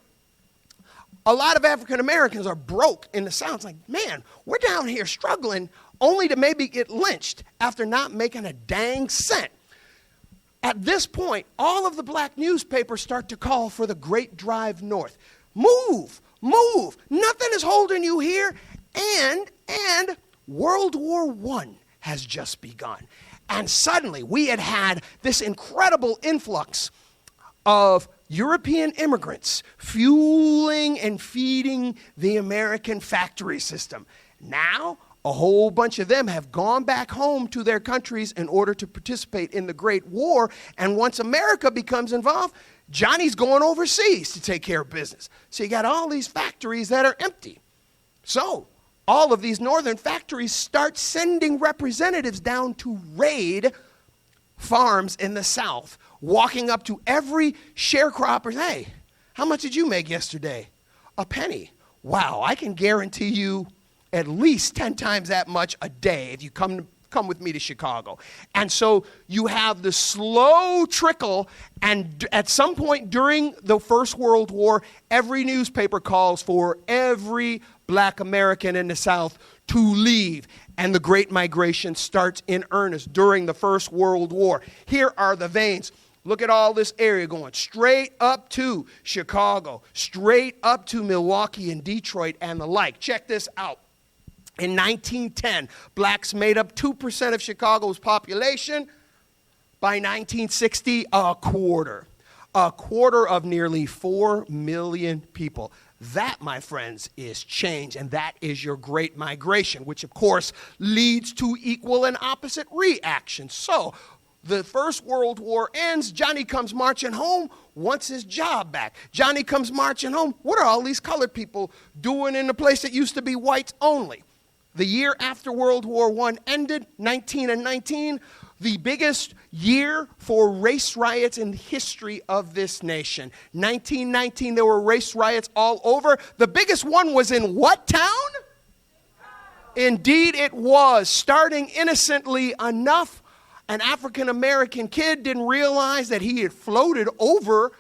a lot of African Americans are broke in the South. It's like, man, we're down here struggling only to maybe get lynched after not making a dang cent. At this point, all of the black newspapers start to call for the Great Drive North. Move, move, nothing is holding you here. And World War I has just begun. And suddenly we had this incredible influx of European immigrants fueling and feeding the American factory system. Now, a whole bunch of them have gone back home to their countries in order to participate in the Great War. And once America becomes involved, Johnny's going overseas to take care of business. So you got all these factories that are empty. So all of these northern factories start sending representatives down to raid farms in the South, walking up to every sharecropper. Hey, how much did you make yesterday? A penny. Wow, I can guarantee you at least 10 times that much a day if you come with me to Chicago. And so you have the slow trickle, and at some point during the First World War, every newspaper calls for every black American in the South to leave. And the Great Migration starts in earnest during the First World War. Here are the veins. Look at all this area going straight up to Chicago, straight up to Milwaukee and Detroit and the like. Check this out. In 1910, blacks made up 2% of Chicago's population. By 1960, a quarter of nearly 4 million people. That, my friends, is change, and that is your Great Migration, which, of course, leads to equal and opposite reactions. So, the First World War ends, Johnny comes marching home, wants his job back. Johnny comes marching home. What are all these colored people doing in a place that used to be whites only? The year after World War I ended, 1919, the biggest year for race riots in the history of this nation. 1919, there were race riots all over. The biggest one was in what town? Indeed it was. Starting innocently enough, an African-American kid didn't realize that he had floated over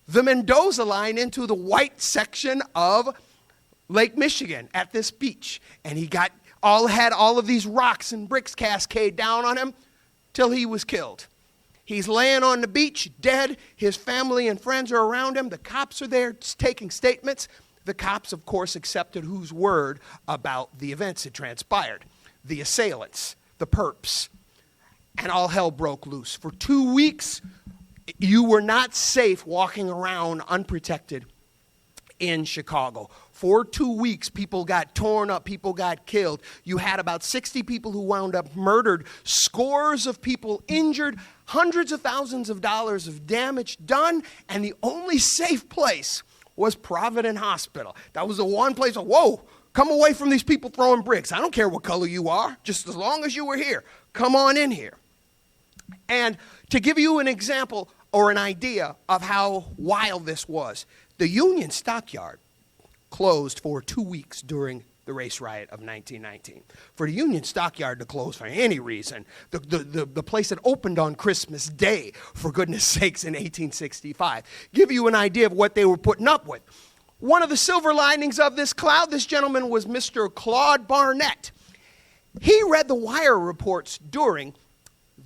the Mendoza line into the white section of Lake Michigan at this beach. And he had all of these rocks and bricks cascade down on him till he was killed. He's laying on the beach, dead. His family and friends are around him. The cops are there taking statements. The cops, of course, accepted whose word about the events that transpired? The assailants, the perps. And all hell broke loose. For 2 weeks, you were not safe walking around unprotected in Chicago. For 2 weeks, people got torn up, people got killed. You had about 60 people who wound up murdered, scores of people injured, hundreds of thousands of dollars of damage done, and the only safe place was Providence Hospital. That was the one place, whoa, come away from these people throwing bricks. I don't care what color you are, just as long as you were here. Come on in here. And to give you an example or an idea of how wild this was, the Union Stockyard closed for 2 weeks during the race riot of 1919. For the Union Stockyard to close for any reason, the place that opened on Christmas Day, for goodness sakes, in 1865, give you an idea of what they were putting up with. One of the silver linings of this cloud, this gentleman was Mr. Claude Barnett. He read the wire reports during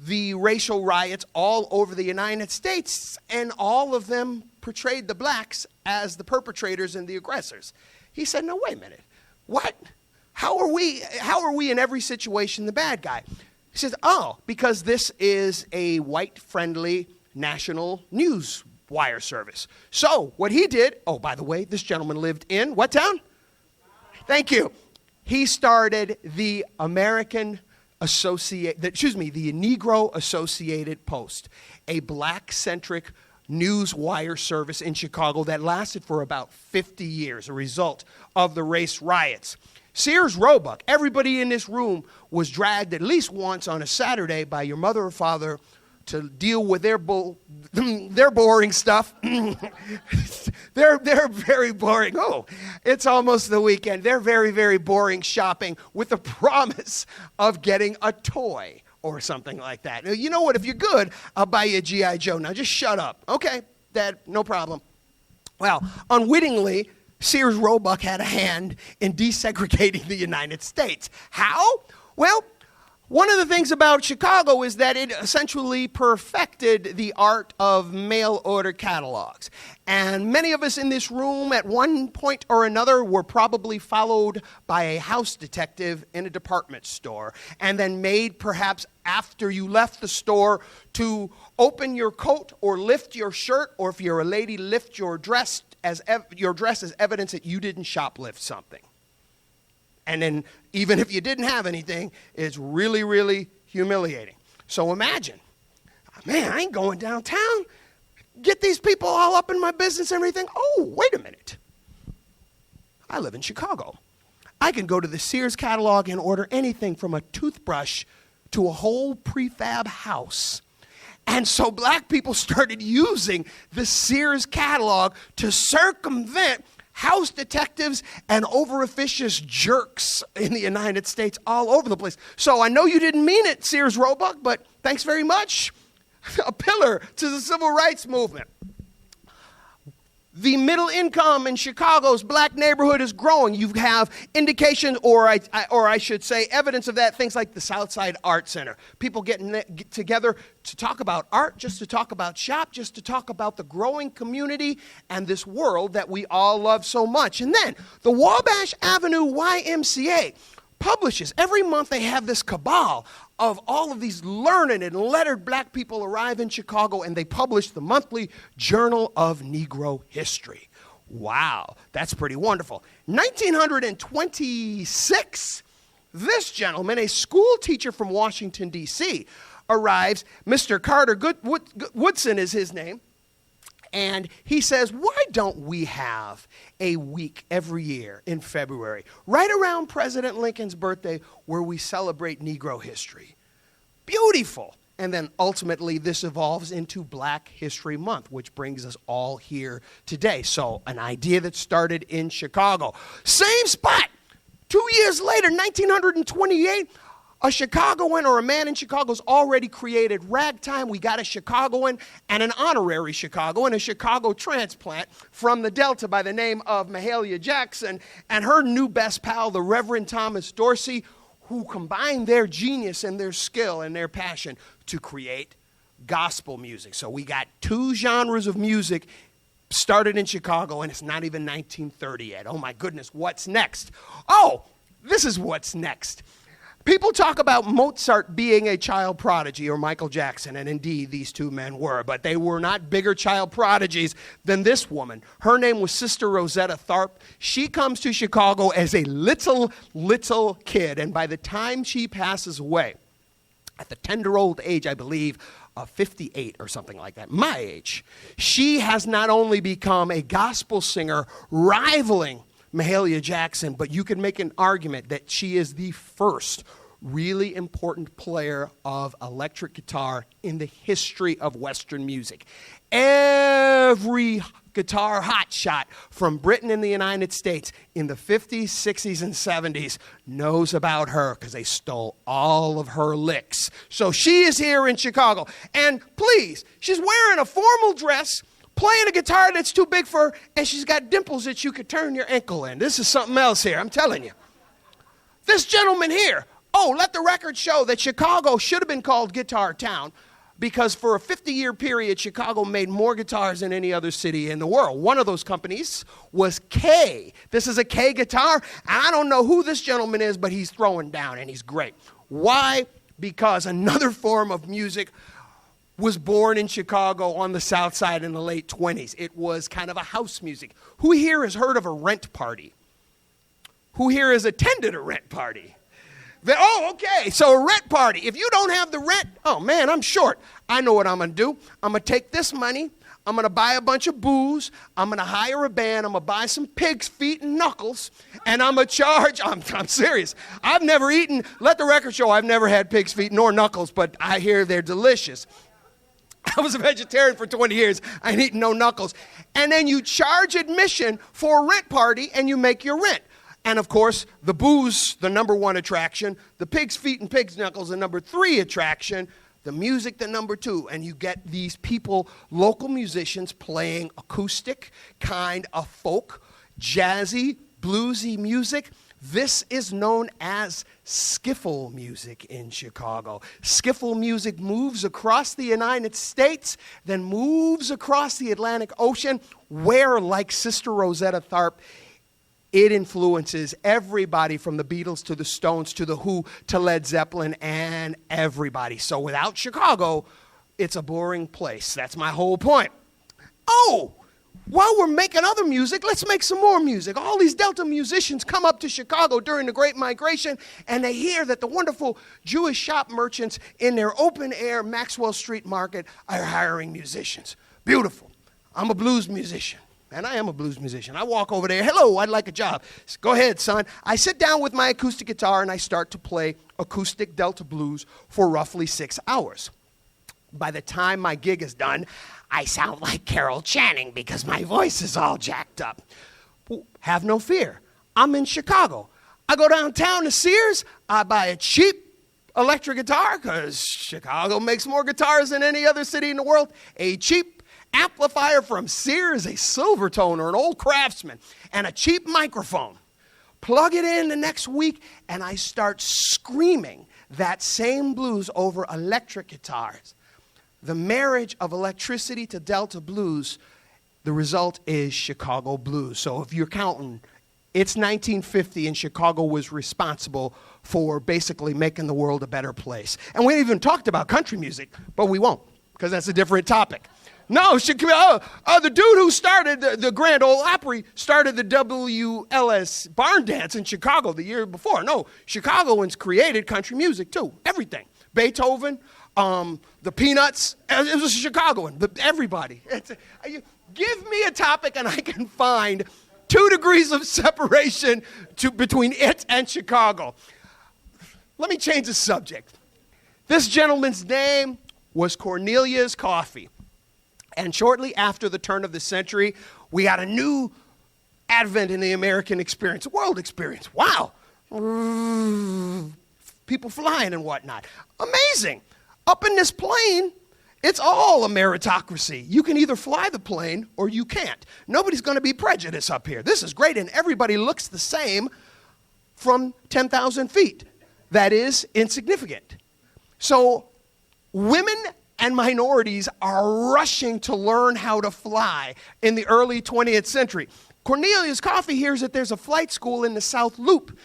the racial riots all over the United States, and all of them portrayed the blacks as the perpetrators and the aggressors. He said, no, wait a minute. what? How are we in every situation the bad guy? He says, oh, because this is a white-friendly national news wire service. So what he did, oh, by the way, this gentleman lived in what town? Thank you. He started the the Negro Associated Post, a black-centric news wire service in Chicago that lasted for about 50 years, a result of the race riots. Sears Roebuck, everybody in this room was dragged at least once on a Saturday by your mother or father to deal with their boring stuff. They're very boring. Oh, it's almost the weekend. They're very, very boring shopping with the promise of getting a toy or something like that. You know what? If you're good, I'll buy you a G.I. Joe. Now just shut up. Okay, Dad, no problem. Well, unwittingly, Sears Roebuck had a hand in desegregating the United States. How? Well, one of the things about Chicago is that it essentially perfected the art of mail-order catalogs. And many of us in this room at one point or another were probably followed by a house detective in a department store and then made perhaps after you left the store to open your coat or lift your shirt, or if you're a lady, lift your dress as evidence that you didn't shoplift something. And then even if you didn't have anything, it's really, really humiliating. So imagine, man, I ain't going downtown. Get these people all up in my business and everything. Oh, wait a minute. I live in Chicago. I can go to the Sears catalog and order anything from a toothbrush to a whole prefab house. And so black people started using the Sears catalog to circumvent house detectives and over-officious jerks in the United States all over the place. So I know you didn't mean it, Sears Roebuck, but thanks very much. A pillar to the civil rights movement. The middle income in Chicago's black neighborhood is growing. You have indication, or I should say evidence of that, things like the Southside Art Center. People get together to talk about art, just to talk about shop, just to talk about the growing community and this world that we all love so much. And then the Wabash Avenue YMCA publishes, every month they have this cabal of all of these learned and lettered black people arrive in Chicago, and they publish the monthly Journal of Negro History. Wow, that's pretty wonderful. 1926, this gentleman, a school teacher from Washington, D.C., arrives. Mr. Carter Woodson is his name. And he says, why don't we have a week every year in February, right around President Lincoln's birthday, where we celebrate Negro history? Beautiful. And then ultimately this evolves into Black History Month, which brings us all here today. So an idea that started in Chicago. Same spot. 2 years later, 1928, a Chicagoan or a man in Chicago's already created ragtime. We got a Chicagoan and an honorary Chicagoan, a Chicago transplant from the Delta by the name of Mahalia Jackson, and her new best pal, the Reverend Thomas Dorsey, who combined their genius and their skill and their passion to create gospel music. So we got two genres of music started in Chicago, and it's not even 1930 yet. Oh my goodness, what's next? Oh, this is what's next. People talk about Mozart being a child prodigy, or Michael Jackson, and indeed these two men were, but they were not bigger child prodigies than this woman. Her name was Sister Rosetta Tharpe. She comes to Chicago as a little kid, and by the time she passes away, at the tender old age, I believe, of 58 or something like that, my age, she has not only become a gospel singer rivaling Mahalia Jackson, but you can make an argument that she is the first really important player of electric guitar in the history of Western music. Every guitar hotshot from Britain and the United States in the 50s, 60s, and 70s knows about her because they stole all of her licks. So she is here in Chicago. And please, she's wearing a formal dress, playing a guitar that's too big for her, and she's got dimples that you could turn your ankle in. This is something else here, I'm telling you. This gentleman here, let the record show that Chicago should have been called Guitar Town because for a 50-year period, Chicago made more guitars than any other city in the world. One of those companies was Kay. This is a Kay guitar, and I don't know who this gentleman is, but he's throwing down, and he's great. Why? Because another form of music was born in Chicago on the South Side in the late 20s. It was kind of a house music. Who here has heard of a rent party? Who here has attended a rent party? Oh, okay, so a rent party. If you don't have the rent, oh man, I'm short. I know what I'm gonna do. I'm gonna take this money, I'm gonna buy a bunch of booze, I'm gonna hire a band, I'm gonna buy some pig's feet and knuckles, and I'm gonna charge, I'm serious. I've never eaten, let the record show, I've never had pig's feet nor knuckles, but I hear they're delicious. I was a vegetarian for 20 years. I ain't eating no knuckles. And then you charge admission for a rent party and you make your rent. And of course, the booze, the number one attraction, the pig's feet and pig's knuckles, the number 3 attraction, the music, the number 2. And you get these people, local musicians playing acoustic, kind of folk, jazzy, bluesy music. This is known as skiffle music in Chicago. Skiffle music moves across the United States, then moves across the Atlantic Ocean, where, like Sister Rosetta Tharpe, it influences everybody from the Beatles to the Stones to the Who to Led Zeppelin and everybody. So without Chicago, it's a boring place. That's my whole point. Oh! While we're making other music, let's make some more music. All these Delta musicians come up to Chicago during the Great Migration, and they hear that the wonderful Jewish shop merchants in their open-air Maxwell Street Market are hiring musicians. Beautiful. I'm a blues musician, and I am a blues musician. I walk over there, hello, I'd like a job. Go ahead, son. I sit down with my acoustic guitar, and I start to play acoustic Delta blues for roughly 6 hours. By the time my gig is done, I sound like Carol Channing because my voice is all jacked up. Well, have no fear. I'm in Chicago. I go downtown to Sears. I buy a cheap electric guitar because Chicago makes more guitars than any other city in the world. A cheap amplifier from Sears, a Silvertone or an old Craftsman, and a cheap microphone. Plug it in the next week, and I start screaming that same blues over electric guitars. The marriage of electricity to Delta blues, the result is Chicago blues. So if you're counting, it's 1950 and Chicago was responsible for basically making the world a better place. And we even talked about country music, but we won't because that's a different topic. No, the dude who started the Grand Ole Opry started the WLS barn dance in Chicago the year before. No, Chicagoans created country music too, everything. Beethoven, the Peanuts, it was a Chicagoan, everybody. Give me a topic and I can find 2 degrees of separation between it and Chicago. Let me change the subject. This gentleman's name was Cornelius Coffey. And shortly after the turn of the century, we got a new advent in the American experience, world experience. Wow. People flying and whatnot. Amazing. Up in this plane, it's all a meritocracy. You can either fly the plane or you can't. Nobody's going to be prejudiced up here. This is great, and everybody looks the same from 10,000 feet. That is insignificant. So women and minorities are rushing to learn how to fly in the early 20th century. Cornelius Coffey hears that there's a flight school in the South Loop.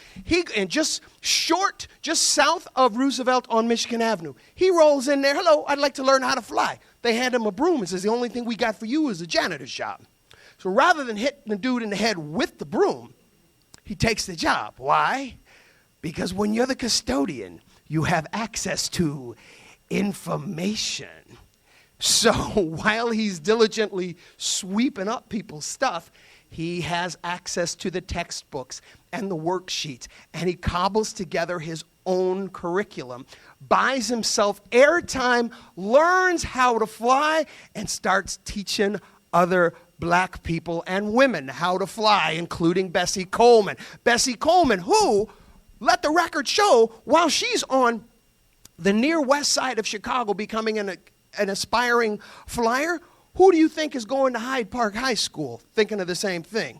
Just south of Roosevelt on Michigan Avenue. He rolls in there, hello, I'd like to learn how to fly. They hand him a broom and says, the only thing we got for you is a janitor's job. So rather than hitting the dude in the head with the broom, he takes the job. Why? Because when you're the custodian, you have access to information. So while he's diligently sweeping up people's stuff, he has access to the textbooks and the worksheets, and he cobbles together his own curriculum, buys himself airtime, learns how to fly, and starts teaching other black people and women how to fly, including Bessie Coleman. Bessie Coleman, who, let the record show, while she's on the near west side of Chicago becoming an aspiring flyer, who do you think is going to Hyde Park High School thinking of the same thing?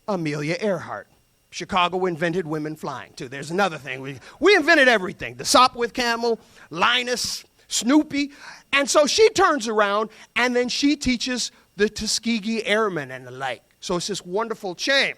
Amelia Earhart. Chicago invented women flying, too. There's another thing. We invented everything. The Sopwith Camel, Linus, Snoopy. And so she turns around, and then she teaches the Tuskegee Airmen and the like. So it's this wonderful chain.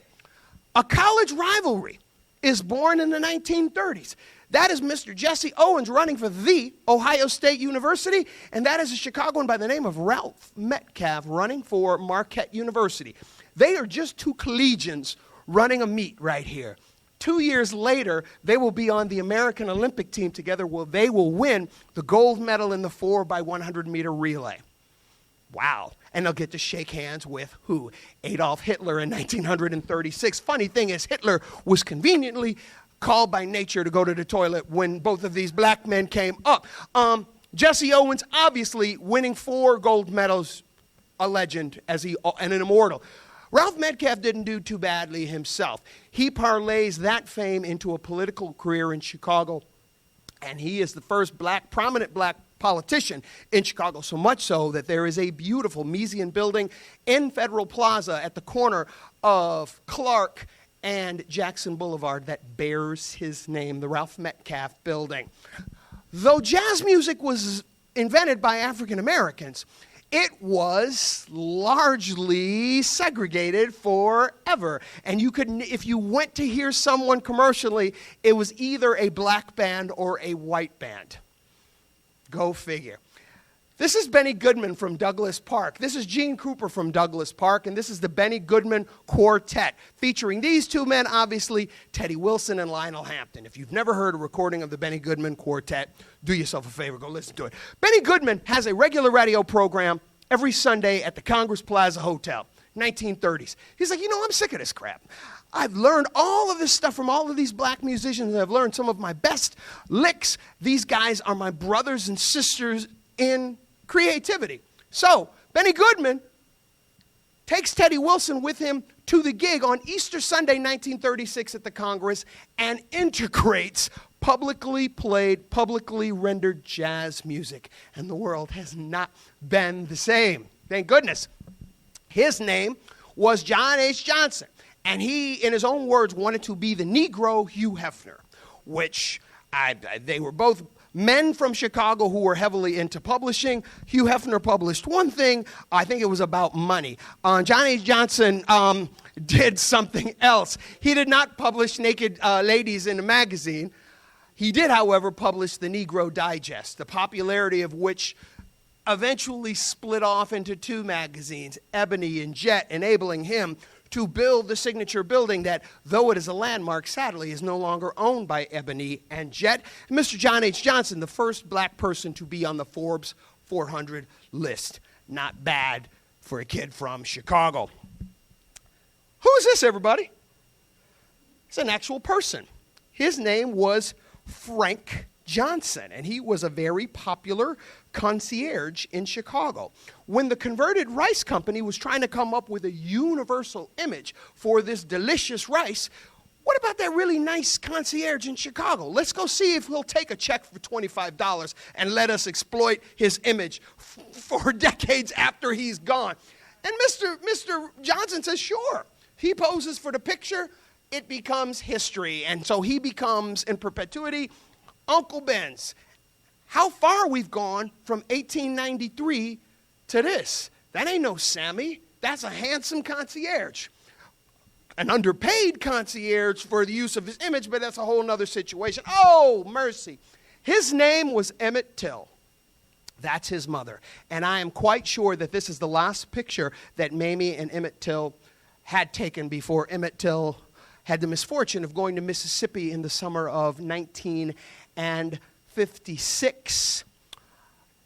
A college rivalry is born in the 1930s. That is Mr. Jesse Owens running for the Ohio State University, and that is a Chicagoan by the name of Ralph Metcalfe running for Marquette University. They are just two collegians running a meet right here. 2 years later, they will be on the American Olympic team together where they will win the gold medal in the 4x100-meter relay. Wow. And they'll get to shake hands with who? Adolf Hitler in 1936. Funny thing is, Hitler was conveniently called by nature to go to the toilet when both of these black men came up. Jesse Owens, obviously, winning 4 gold medals, a legend and an immortal. Ralph Metcalfe didn't do too badly himself. He parlays that fame into a political career in Chicago, and he is the first prominent black politician in Chicago, so much so that there is a beautiful museum building in Federal Plaza at the corner of Clark and Jackson Boulevard that bears his name, the Ralph Metcalfe Building. Though jazz music was invented by African Americans, it was largely segregated forever. And you could, if you went to hear someone commercially, it was either a black band or a white band. Go figure. This is Benny Goodman from Douglas Park. This is Gene Cooper from Douglas Park, and this is the Benny Goodman Quartet, featuring these two men, obviously, Teddy Wilson and Lionel Hampton. If you've never heard a recording of the Benny Goodman Quartet, do yourself a favor, go listen to it. Benny Goodman has a regular radio program every Sunday at the Congress Plaza Hotel, 1930s. He's like, I'm sick of this crap. I've learned all of this stuff from all of these black musicians, and I've learned some of my best licks. These guys are my brothers and sisters in creativity. So, Benny Goodman takes Teddy Wilson with him to the gig on Easter Sunday, 1936 at the Congress, and integrates publicly played, publicly rendered jazz music. And the world has not been the same. Thank goodness. His name was John H. Johnson. And he, in his own words, wanted to be the Negro Hugh Hefner, which they were both men from Chicago who were heavily into publishing. Hugh Hefner published one thing. I think it was about money. John H. Johnson did something else. He did not publish naked ladies in a magazine. He did, however, publish the Negro Digest, the popularity of which eventually split off into 2 magazines, Ebony and Jet, enabling him to build the signature building that, though it is a landmark, sadly is no longer owned by Ebony and Jet. And Mr. John H. Johnson, the first black person to be on the Forbes 400 list. Not bad for a kid from Chicago. Who is this, everybody? It's an actual person. His name was Frank Johnson, and he was a very popular concierge in Chicago. When the converted rice company was trying to come up with a universal image for this delicious rice, what about that really nice concierge in Chicago? Let's go see if he'll take a check for $25 and let us exploit his image for decades after he's gone. And Mr. Johnson says, sure. He poses for the picture. It becomes history. And so he becomes, in perpetuity, Uncle Ben's. How far we've gone from 1893 to this. That ain't no Sammy. That's a handsome concierge. An underpaid concierge for the use of his image, but that's a whole other situation. Oh, mercy. His name was Emmett Till. That's his mother. And I am quite sure that this is the last picture that Mamie and Emmett Till had taken before Emmett Till had the misfortune of going to Mississippi in the summer of 1956,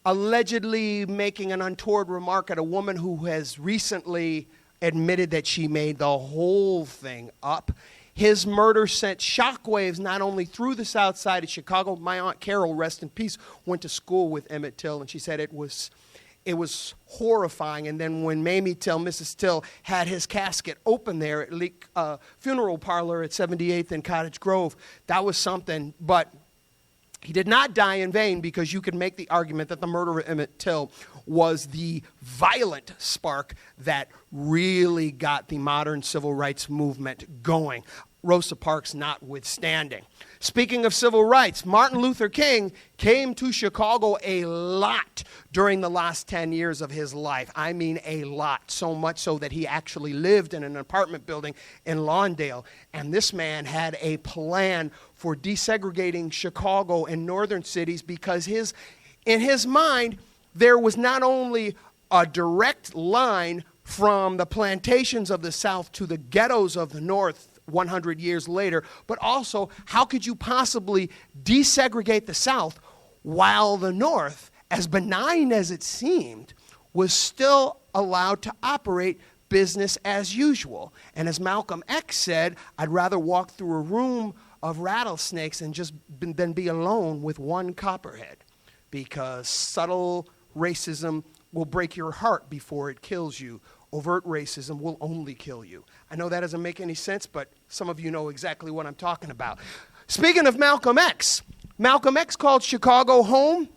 allegedly making an untoward remark at a woman who has recently admitted that she made the whole thing up. His murder sent shockwaves not only through the south side of Chicago. My Aunt Carol, rest in peace, went to school with Emmett Till, and she said it was horrifying. And then when Mamie Till, Mrs. Till, had his casket open there at Leak Funeral Parlor at 78th and Cottage Grove, that was something. But he did not die in vain, because you could make the argument that the murder of Emmett Till was the violent spark that really got the modern civil rights movement going. Rosa Parks notwithstanding. Speaking of civil rights, Martin Luther King came to Chicago a lot during the last 10 years of his life. I mean a lot, so much so that he actually lived in an apartment building in Lawndale. And this man had a plan for desegregating Chicago and northern cities because in his mind, there was not only a direct line from the plantations of the South to the ghettos of the North 100 years later, but also how could you possibly desegregate the South while the North, as benign as it seemed, was still allowed to operate business as usual. And as Malcolm X said, I'd rather walk through a room of rattlesnakes than be alone with one copperhead, because subtle racism will break your heart before it kills you. Overt racism will only kill you. I know that doesn't make any sense, but some of you know exactly what I'm talking about. Speaking of Malcolm X called Chicago home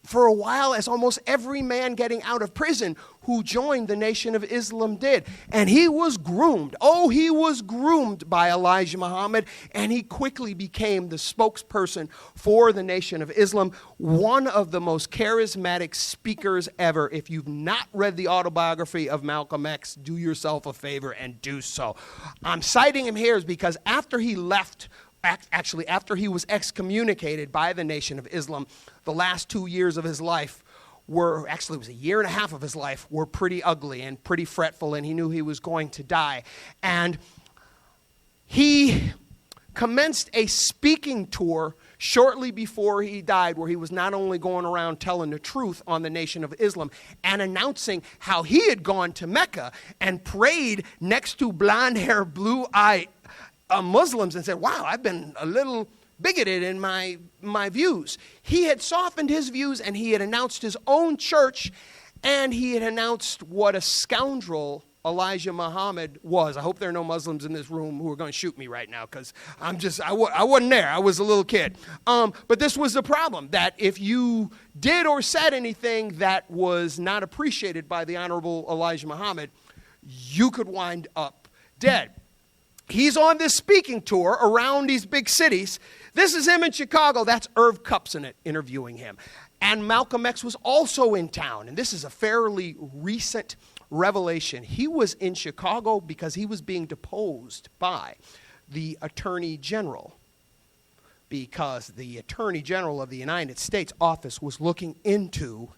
for a while, as almost every man getting out of prison who joined the Nation of Islam did. And he was groomed. Oh, he was groomed by Elijah Muhammad, and he quickly became the spokesperson for the Nation of Islam, one of the most charismatic speakers ever. If you've not read the autobiography of Malcolm X, do yourself a favor and do so. I'm citing him here because after he left, actually after he was excommunicated by the Nation of Islam, the last 2 years of his life it was a year and a half of his life, were pretty ugly and pretty fretful, and he knew he was going to die. And he commenced a speaking tour shortly before he died, where he was not only going around telling the truth on the Nation of Islam and announcing how he had gone to Mecca and prayed next to blonde-haired, blue-eyed Muslims and said, wow, I've been a little bigoted in my views. He had softened his views, and he had announced his own church, and he had announced what a scoundrel Elijah Muhammad was. I hope there are no Muslims in this room who are going to shoot me right now, because I wasn't there. I was a little kid. But this was the problem, that if you did or said anything that was not appreciated by the Honorable Elijah Muhammad, you could wind up dead. He's on this speaking tour around these big cities. This is him in Chicago. That's Irv Kupcinet interviewing him. And Malcolm X was also in town. And this is a fairly recent revelation. He was in Chicago because he was being deposed by the Attorney General, because the Attorney General of the United States office was looking into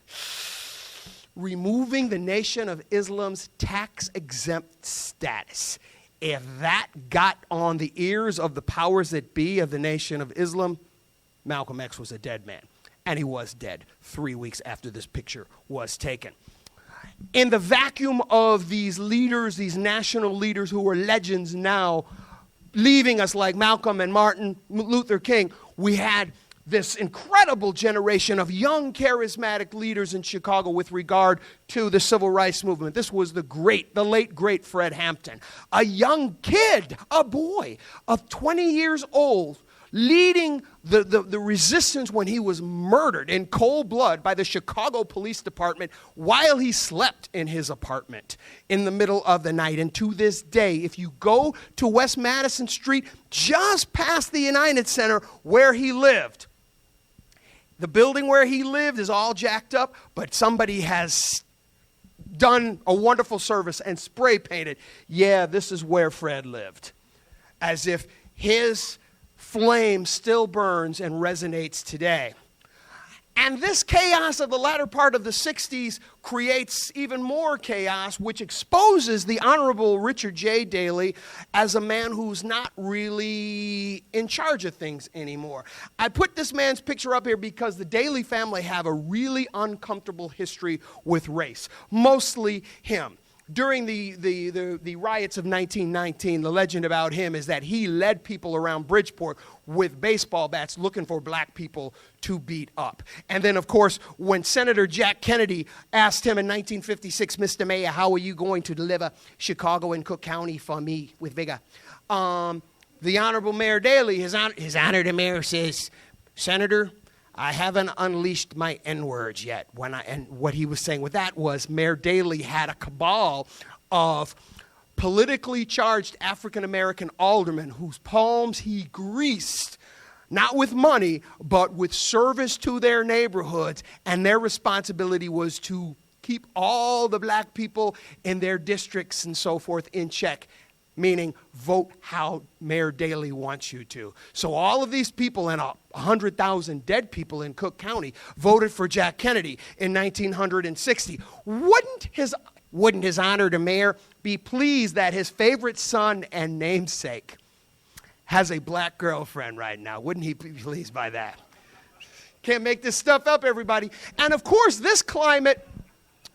removing the Nation of Islam's tax-exempt status. If that got on the ears of the powers that be of the Nation of Islam, Malcolm X was a dead man. And he was dead 3 weeks after this picture was taken. In the vacuum of these leaders, these national leaders who are legends now, leaving us like Malcolm and Martin Luther King, we had this incredible generation of young, charismatic leaders in Chicago with regard to the civil rights movement. This was the late, great Fred Hampton, a young kid, a boy of 20 years old, leading the resistance when he was murdered in cold blood by the Chicago Police Department while he slept in his apartment in the middle of the night. And to this day, if you go to West Madison Street, just past the United Center where he lived, the building where he lived is all jacked up, but somebody has done a wonderful service and spray painted, yeah, this is where Fred lived, as if his flame still burns and resonates today. And this chaos of the latter part of the 60s creates even more chaos, which exposes the Honorable Richard J. Daley as a man who's not really in charge of things anymore. I put this man's picture up here because the Daley family have a really uncomfortable history with race, mostly him. During the riots of 1919, the legend about him is that he led people around Bridgeport with baseball bats looking for black people to beat up. And then, of course, when Senator Jack Kennedy asked him in 1956, Mr. Mayor, how are you going to deliver Chicago and Cook County for me with vigor? The Honorable Mayor Daley, his honor the mayor says, Senator, I haven't unleashed my N-words yet. And what he was saying with that was Mayor Daley had a cabal of politically charged African-American aldermen whose palms he greased, not with money, but with service to their neighborhoods, and their responsibility was to keep all the black people in their districts and so forth in check, meaning vote how Mayor Daley wants you to. So all of these people and 100,000 dead people in Cook County voted for Jack Kennedy in 1960. Wouldn't his honor, the mayor, be pleased that his favorite son and namesake has a black girlfriend right now? Wouldn't he be pleased by that? Can't make this stuff up, everybody. And of course, this climate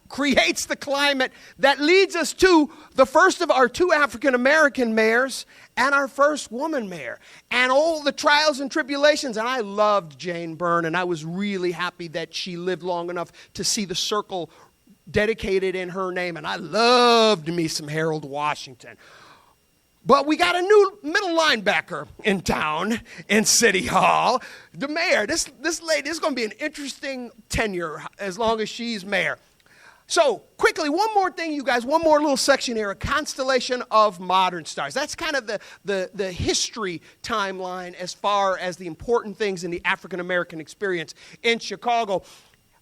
creates the climate that leads us to the first of our two African-American mayors and our first woman mayor, and all the trials and tribulations. And I loved Jane Byrne, and I was really happy that she lived long enough to see the circle dedicated in her name, and I loved me some Harold Washington. But we got a new middle linebacker in town, in City Hall. The mayor, this lady, is going to be an interesting tenure as long as she's mayor. So, quickly, one more thing, you guys, one more little section here, a constellation of modern stars. That's kind of the history timeline as far as the important things in the African-American experience in Chicago.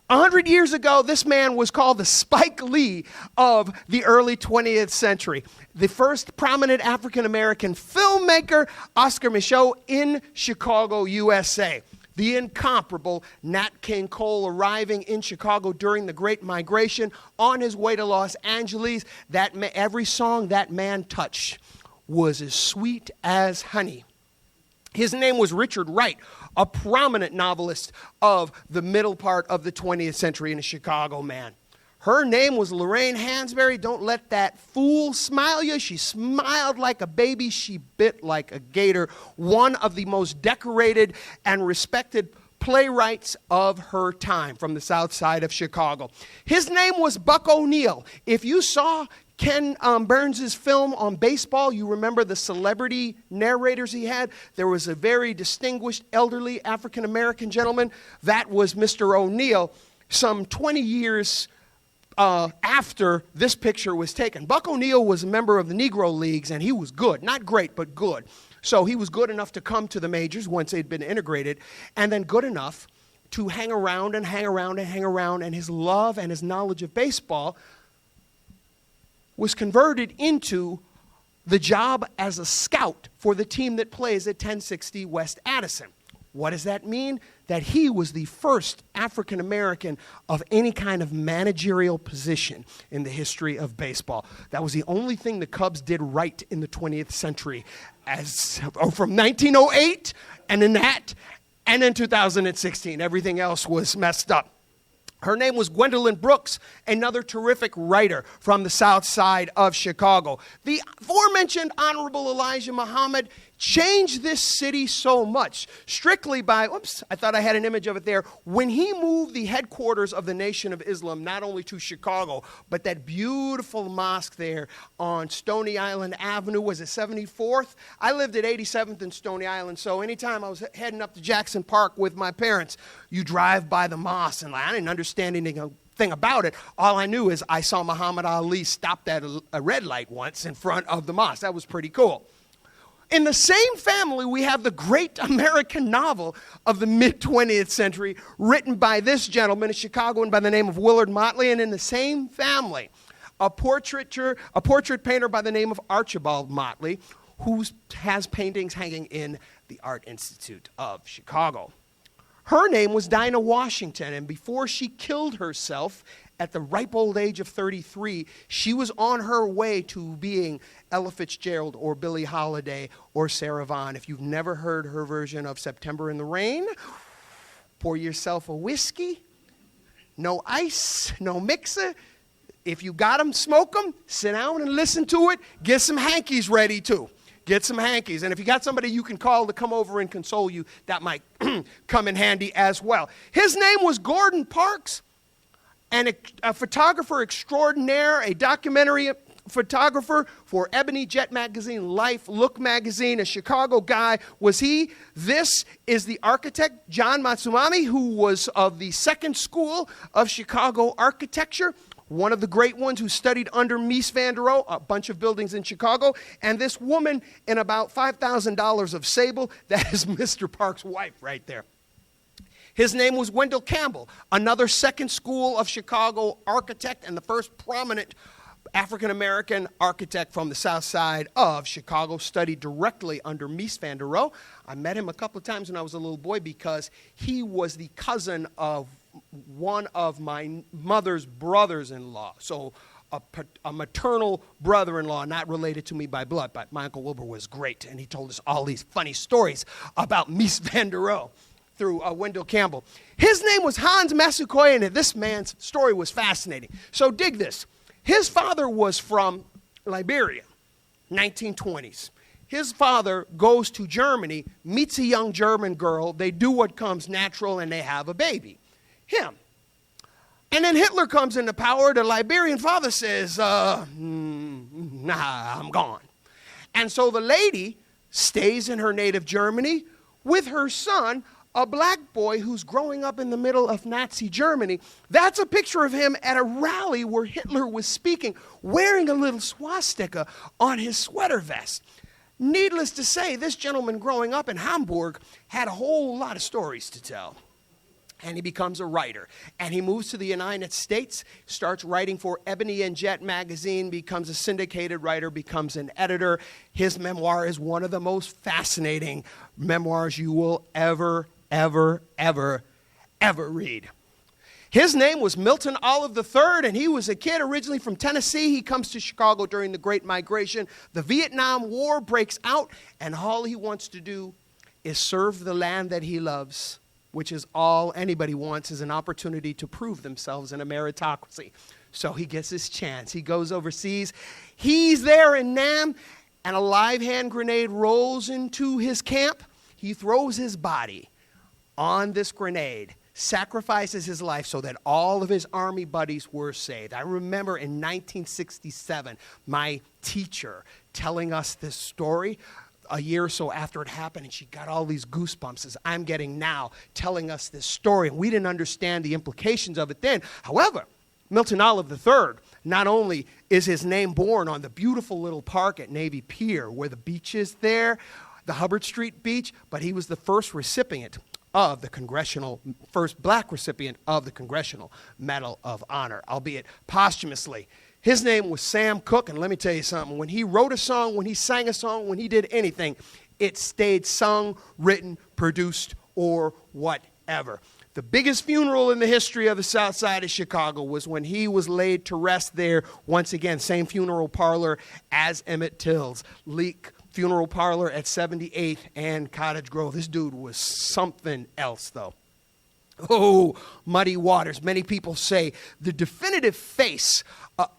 100 years ago, this man was called the Spike Lee of the early 20th century. The first prominent African-American filmmaker, Oscar Micheaux, in Chicago, USA. The incomparable Nat King Cole arriving in Chicago during the Great Migration on his way to Los Angeles. Every song that man touched was as sweet as honey. His name was Richard Wright, a prominent novelist of the middle part of the 20th century and a Chicago man. Her name was Lorraine Hansberry. Don't let that fool smile you. She smiled like a baby. She bit like a gator. One of the most decorated and respected playwrights of her time from the south side of Chicago. His name was Buck O'Neil. If you saw Ken Burns' film on baseball, you remember the celebrity narrators he had? There was a very distinguished elderly African-American gentleman. That was Mr. O'Neil, some 20 years after this picture was taken. Buck O'Neil was a member of the Negro Leagues, and he was good. Not great, but good. So he was good enough to come to the majors once they'd been integrated, and then good enough to hang around and hang around and hang around, and his love and his knowledge of baseball was converted into the job as a scout for the team that plays at 1060 West Addison. What does that mean? That he was the first African American of any kind of managerial position in the history of baseball. That was the only thing the Cubs did right in the 20th century, from 1908 and in 2016. Everything else was messed up. Her name was Gwendolyn Brooks, another terrific writer from the south side of Chicago. The aforementioned Honorable Elijah Muhammad changed this city so much, strictly by, I thought I had an image of it there, when he moved the headquarters of the Nation of Islam, not only to Chicago, but that beautiful mosque there on Stony Island Avenue, was it 74th? I lived at 87th and Stony Island, so anytime I was heading up to Jackson Park with my parents, you drive by the mosque, and I didn't understand anything about it. All I knew is I saw Muhammad Ali stop at a red light once in front of the mosque. That was pretty cool. In the same family, we have the great American novel of the mid-20th century, written by this gentleman, a Chicagoan by the name of Willard Motley, and in the same family, a portrait painter by the name of Archibald Motley, who has paintings hanging in the Art Institute of Chicago. Her name was Dinah Washington, and before she killed herself at the ripe old age of 33, she was on her way to being Ella Fitzgerald or Billie Holiday or Sarah Vaughan. If you've never heard her version of September in the Rain, pour yourself a whiskey, no ice, no mixer. If you got them, smoke them, sit down and listen to it. Get some hankies ready too. Get some hankies. And if you got somebody you can call to come over and console you, that might come in handy as well. His name was Gordon Parks, and a photographer extraordinaire, a documentary photographer for Ebony, Jet Magazine, Life, Look Magazine, a Chicago guy was he. This is the architect, John Matsumami, who was of the second school of Chicago architecture. one of the great ones who studied under Mies van der Rohe, a bunch of buildings in Chicago, and this woman in about $5,000 of sable, that is Mr. Park's wife right there. His name was Wendell Campbell, another second school of Chicago architect and the first prominent African-American architect from the south side of Chicago, studied directly under Mies van der Rohe. I met him a couple of times when I was a little boy because he was the cousin of one of my mother's brothers-in-law. So a maternal brother-in-law, not related to me by blood, but my Uncle Wilbur was great, and he told us all these funny stories about Mies van der Rohe through Wendell Campbell. His name was Hans Massaquoi, and this man's story was fascinating. So dig this. His father was from Liberia, 1920s. His father goes to Germany, meets a young German girl, they do what comes natural, and they have a baby. Him. And then Hitler comes into power. The Liberian father says, nah, I'm gone. And so the lady stays in her native Germany with her son, a black boy who's growing up in the middle of Nazi Germany. That's a picture of him at a rally where Hitler was speaking, wearing a little swastika on his sweater vest. Needless to say, this gentleman growing up in Hamburg had a whole lot of stories to tell. And he becomes a writer. And he moves to the United States, starts writing for Ebony and Jet magazine, becomes a syndicated writer, becomes an editor. His memoir is one of the most fascinating memoirs you will ever read. His name was Milton Olive III, and he was a kid originally from Tennessee. He comes to Chicago during the Great Migration. The Vietnam War breaks out, and all he wants to do is serve the land that he loves, which is all anybody wants, is an opportunity to prove themselves in a meritocracy. So he gets his chance. He goes overseas. He's there in Nam, and a live hand grenade rolls into his camp. He throws his body on this grenade, sacrifices his life so that all of his army buddies were saved. I remember in 1967, my teacher telling us this story a year or so after it happened, and she got all these goosebumps as I'm getting now, telling us this story. And we didn't understand the implications of it then. However, Milton Olive III, not only is his name born on the beautiful little park at Navy Pier, where the beach is there, the Hubbard Street Beach, but he was the first recipient of the first black recipient of the Congressional Medal of Honor, albeit posthumously. His name was Sam Cooke, and let me tell you something. When he wrote a song, when he sang a song, when he did anything, it stayed sung, written, produced, or whatever. The biggest funeral in the history of the South Side of Chicago was when he was laid to rest there, once again, same funeral parlor as Emmett Till's, Leak Funeral Parlor at 78th and Cottage Grove. This dude was something else, though. Oh, Muddy Waters. Many people say the definitive face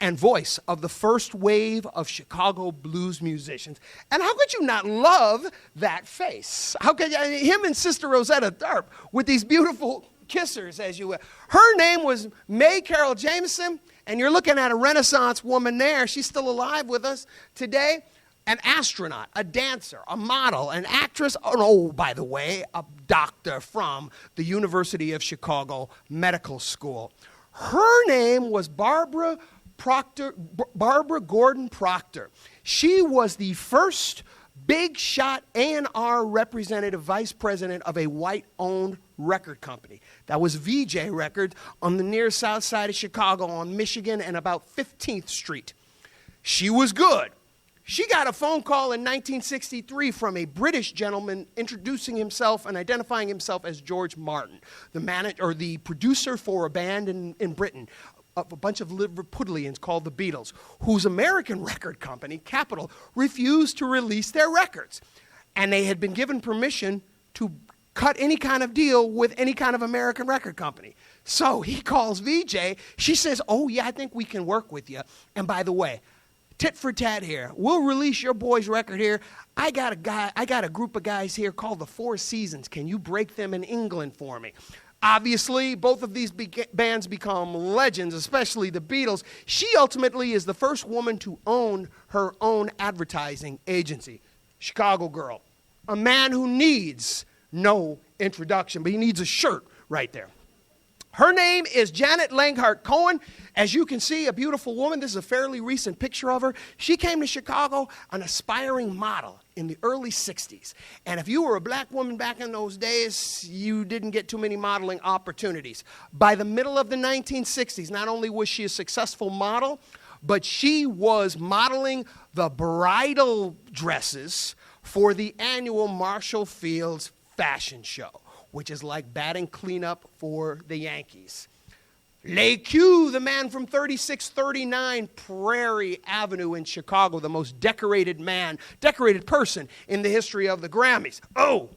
and voice of the first wave of Chicago blues musicians. And how could you not love that face? How could him and Sister Rosetta Tharpe with these beautiful kissers, as you will. Her name was May Carol Jameson, and you're looking at a Renaissance woman there. She's still alive with us today. An astronaut, a dancer, a model, an actress, oh, by the way, a doctor from the University of Chicago Medical School. Her name was Barbara Gordon Proctor. She was the first big shot A&R representative vice president of a white-owned record company. That was VJ Records on the near south side of Chicago on Michigan and about 15th Street. She was good. She got a phone call in 1963 from a British gentleman introducing himself and identifying himself as George Martin, the producer for a band in Britain, a bunch of Liverpudlians called the Beatles, whose American record company, Capitol, refused to release their records. And they had been given permission to cut any kind of deal with any kind of American record company. So he calls VJ. She says, oh, yeah, I think we can work with you. And by the way, tit for tat here. We'll release your boy's record here. I got a group of guys here called the Four Seasons. Can you break them in England for me? Obviously, both of these bands become legends, especially the Beatles. She ultimately is the first woman to own her own advertising agency. Chicago girl. A man who needs no introduction, but he needs a shirt right there. Her name is Janet Langhart Cohen. As you can see, a beautiful woman. This is a fairly recent picture of her. She came to Chicago, an aspiring model in the early 60s. And if you were a black woman back in those days, you didn't get too many modeling opportunities. By the middle of the 1960s, not only was she a successful model, but she was modeling the bridal dresses for the annual Marshall Fields fashion show, which is like batting cleanup for the Yankees. LeQ, the man from 3639 Prairie Avenue in Chicago, the most decorated person in the history of the Grammys. Oh,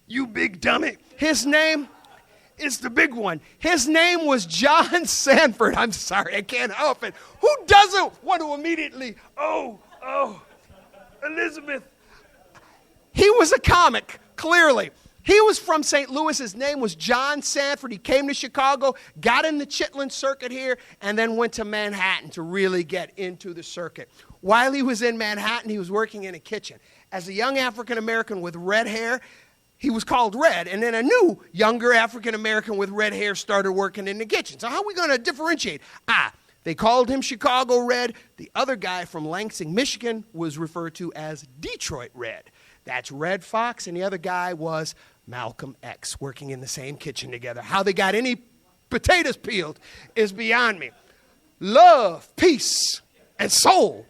you big dummy. His name is the big one. His name was John Sanford. I'm sorry, I can't help it. Who doesn't want to immediately, Elizabeth. He was a comic, clearly. He was from St. Louis. His name was John Sanford. He came to Chicago, got in the Chitlin circuit here, and then went to Manhattan to really get into the circuit. While he was in Manhattan, he was working in a kitchen. As a young African-American with red hair, he was called Red, and then a new, younger African-American with red hair started working in the kitchen. So how are we going to differentiate? They called him Chicago Red. The other guy from Lansing, Michigan, was referred to as Detroit Red. That's Red Fox, and the other guy was Malcolm X, working in the same kitchen together. How they got any potatoes peeled is beyond me. Love, peace, and soul.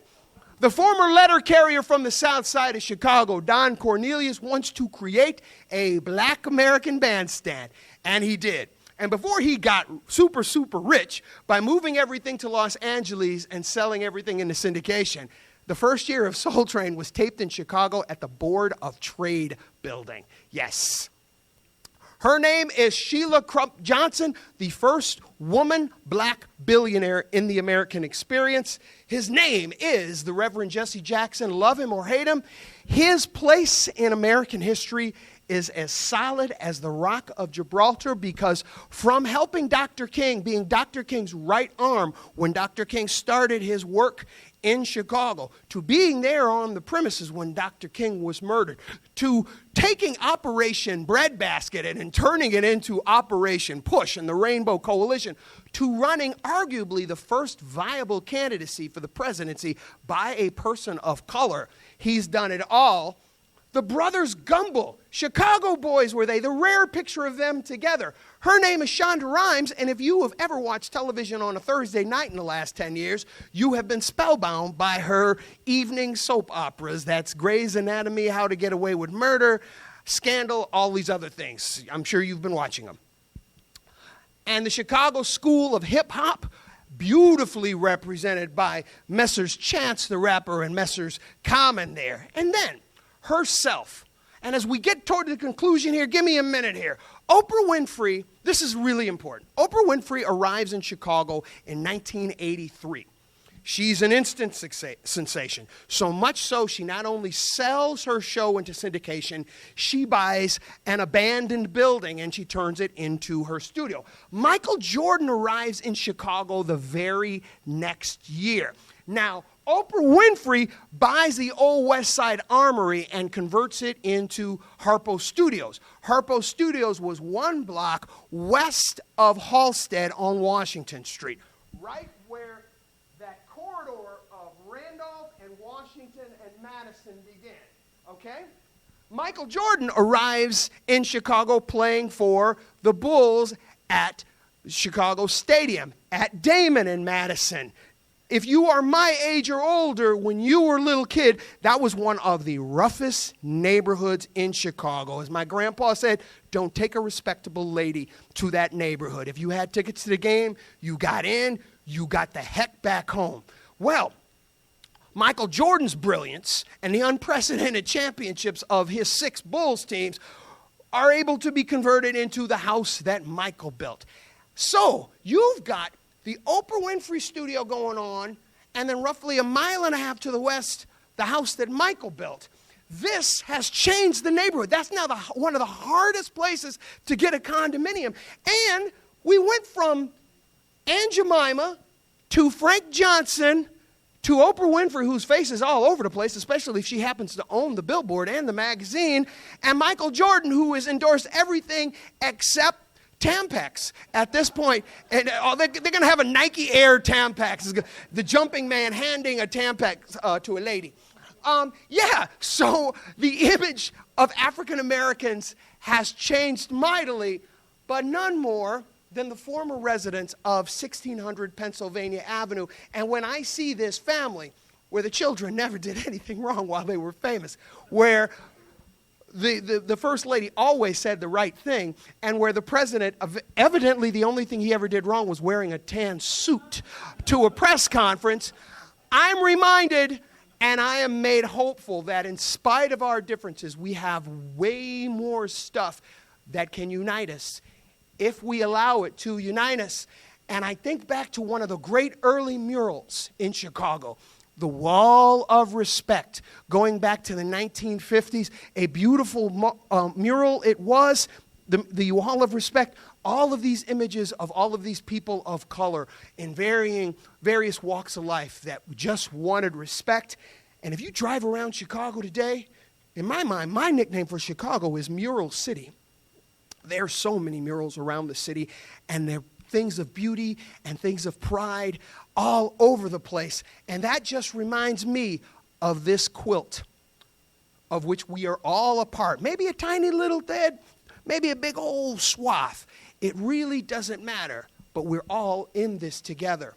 The former letter carrier from the south side of Chicago, Don Cornelius, wants to create a black American bandstand, and he did. And before he got super, super rich by moving everything to Los Angeles and selling everything into syndication, the first year of Soul Train was taped in Chicago at the Board of Trade building. Yes. Her name is Sheila Crump Johnson, the first woman black billionaire in the American experience. His name is the Reverend Jesse Jackson. Love him or hate him, his place in American history is as solid as the Rock of Gibraltar, because from helping Dr. King, being Dr. King's right arm when Dr. King started his work in Chicago, to being there on the premises when Dr. King was murdered, to taking Operation Breadbasket and turning it into Operation Push and the Rainbow Coalition, to running arguably the first viable candidacy for the presidency by a person of color. He's done it all. The brothers Gumble, Chicago boys were they, the rare picture of them together. Her name is Shonda Rhimes, and if you have ever watched television on a Thursday night in the last 10 years, you have been spellbound by her evening soap operas. That's Grey's Anatomy, How to Get Away with Murder, Scandal, all these other things. I'm sure you've been watching them. And the Chicago School of Hip Hop, beautifully represented by Messrs. Chance the Rapper and Messrs. Common there. And then herself. And as we get toward the conclusion here, give me a minute here. Oprah Winfrey, this is really important. Oprah Winfrey arrives in Chicago in 1983. She's an instant sensation. So much so, she not only sells her show into syndication, she buys an abandoned building and she turns it into her studio. Michael Jordan arrives in Chicago the very next year. Now, Oprah Winfrey buys the old West Side Armory and converts it into Harpo Studios. Harpo Studios was one block west of Halsted on Washington Street, right where that corridor of Randolph and Washington and Madison began, okay? Michael Jordan arrives in Chicago playing for the Bulls at Chicago Stadium, at Damon and Madison. If you are my age or older, when you were a little kid, that was one of the roughest neighborhoods in Chicago. As my grandpa said, don't take a respectable lady to that neighborhood. If you had tickets to the game, you got in, you got the heck back home. Well, Michael Jordan's brilliance and the unprecedented championships of his 6 Bulls teams are able to be converted into the house that Michael built. So you've got the Oprah Winfrey studio going on, and then roughly a mile and a half to the west, the house that Michael built. This has changed the neighborhood. That's now one of the hardest places to get a condominium. And we went from Aunt Jemima to Frank Johnson to Oprah Winfrey, whose face is all over the place, especially if she happens to own the billboard and the magazine, and Michael Jordan, who has endorsed everything except Tampax at this point, and they're going to have a Nike Air Tampax. The jumping man handing a Tampax to a lady. So the image of African Americans has changed mightily, but none more than the former residents of 1600 Pennsylvania Avenue. And when I see this family, where the children never did anything wrong while they were famous, where the first lady always said the right thing, and where the president, evidently the only thing he ever did wrong was wearing a tan suit to a press conference, I'm reminded and I am made hopeful that in spite of our differences, we have way more stuff that can unite us if we allow it to unite us. And I think back to one of the great early murals in Chicago, the Wall of Respect, going back to the 1950s, a beautiful mural it was, the Wall of Respect, all of these images of all of these people of color in various walks of life that just wanted respect. And if you drive around Chicago today, in my mind, my nickname for Chicago is Mural City. There are so many murals around the city, and they're things of beauty and things of pride all over the place. And that just reminds me of this quilt of which we are all a part. Maybe a tiny little thread, maybe a big old swath. It really doesn't matter, but we're all in this together.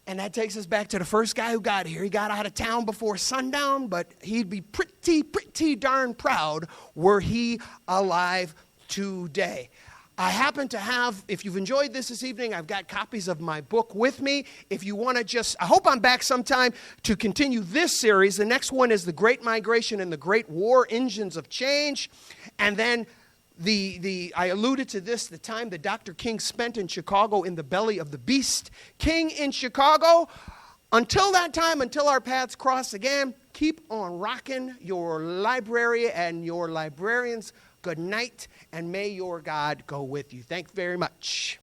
And that takes us back to the first guy who got here. He got out of town before sundown, but he'd be pretty darn proud were he alive today. I happen to have, if you've enjoyed this evening, I've got copies of my book with me. If you want to I hope I'm back sometime to continue this series. The next one is The Great Migration and the Great War, Engines of Change. And then I alluded to this, the time that Dr. King spent in Chicago in the belly of the beast. King in Chicago. Until that time, until our paths cross again, keep on rocking your library and your librarians. Good night, and may your God go with you. Thanks very much.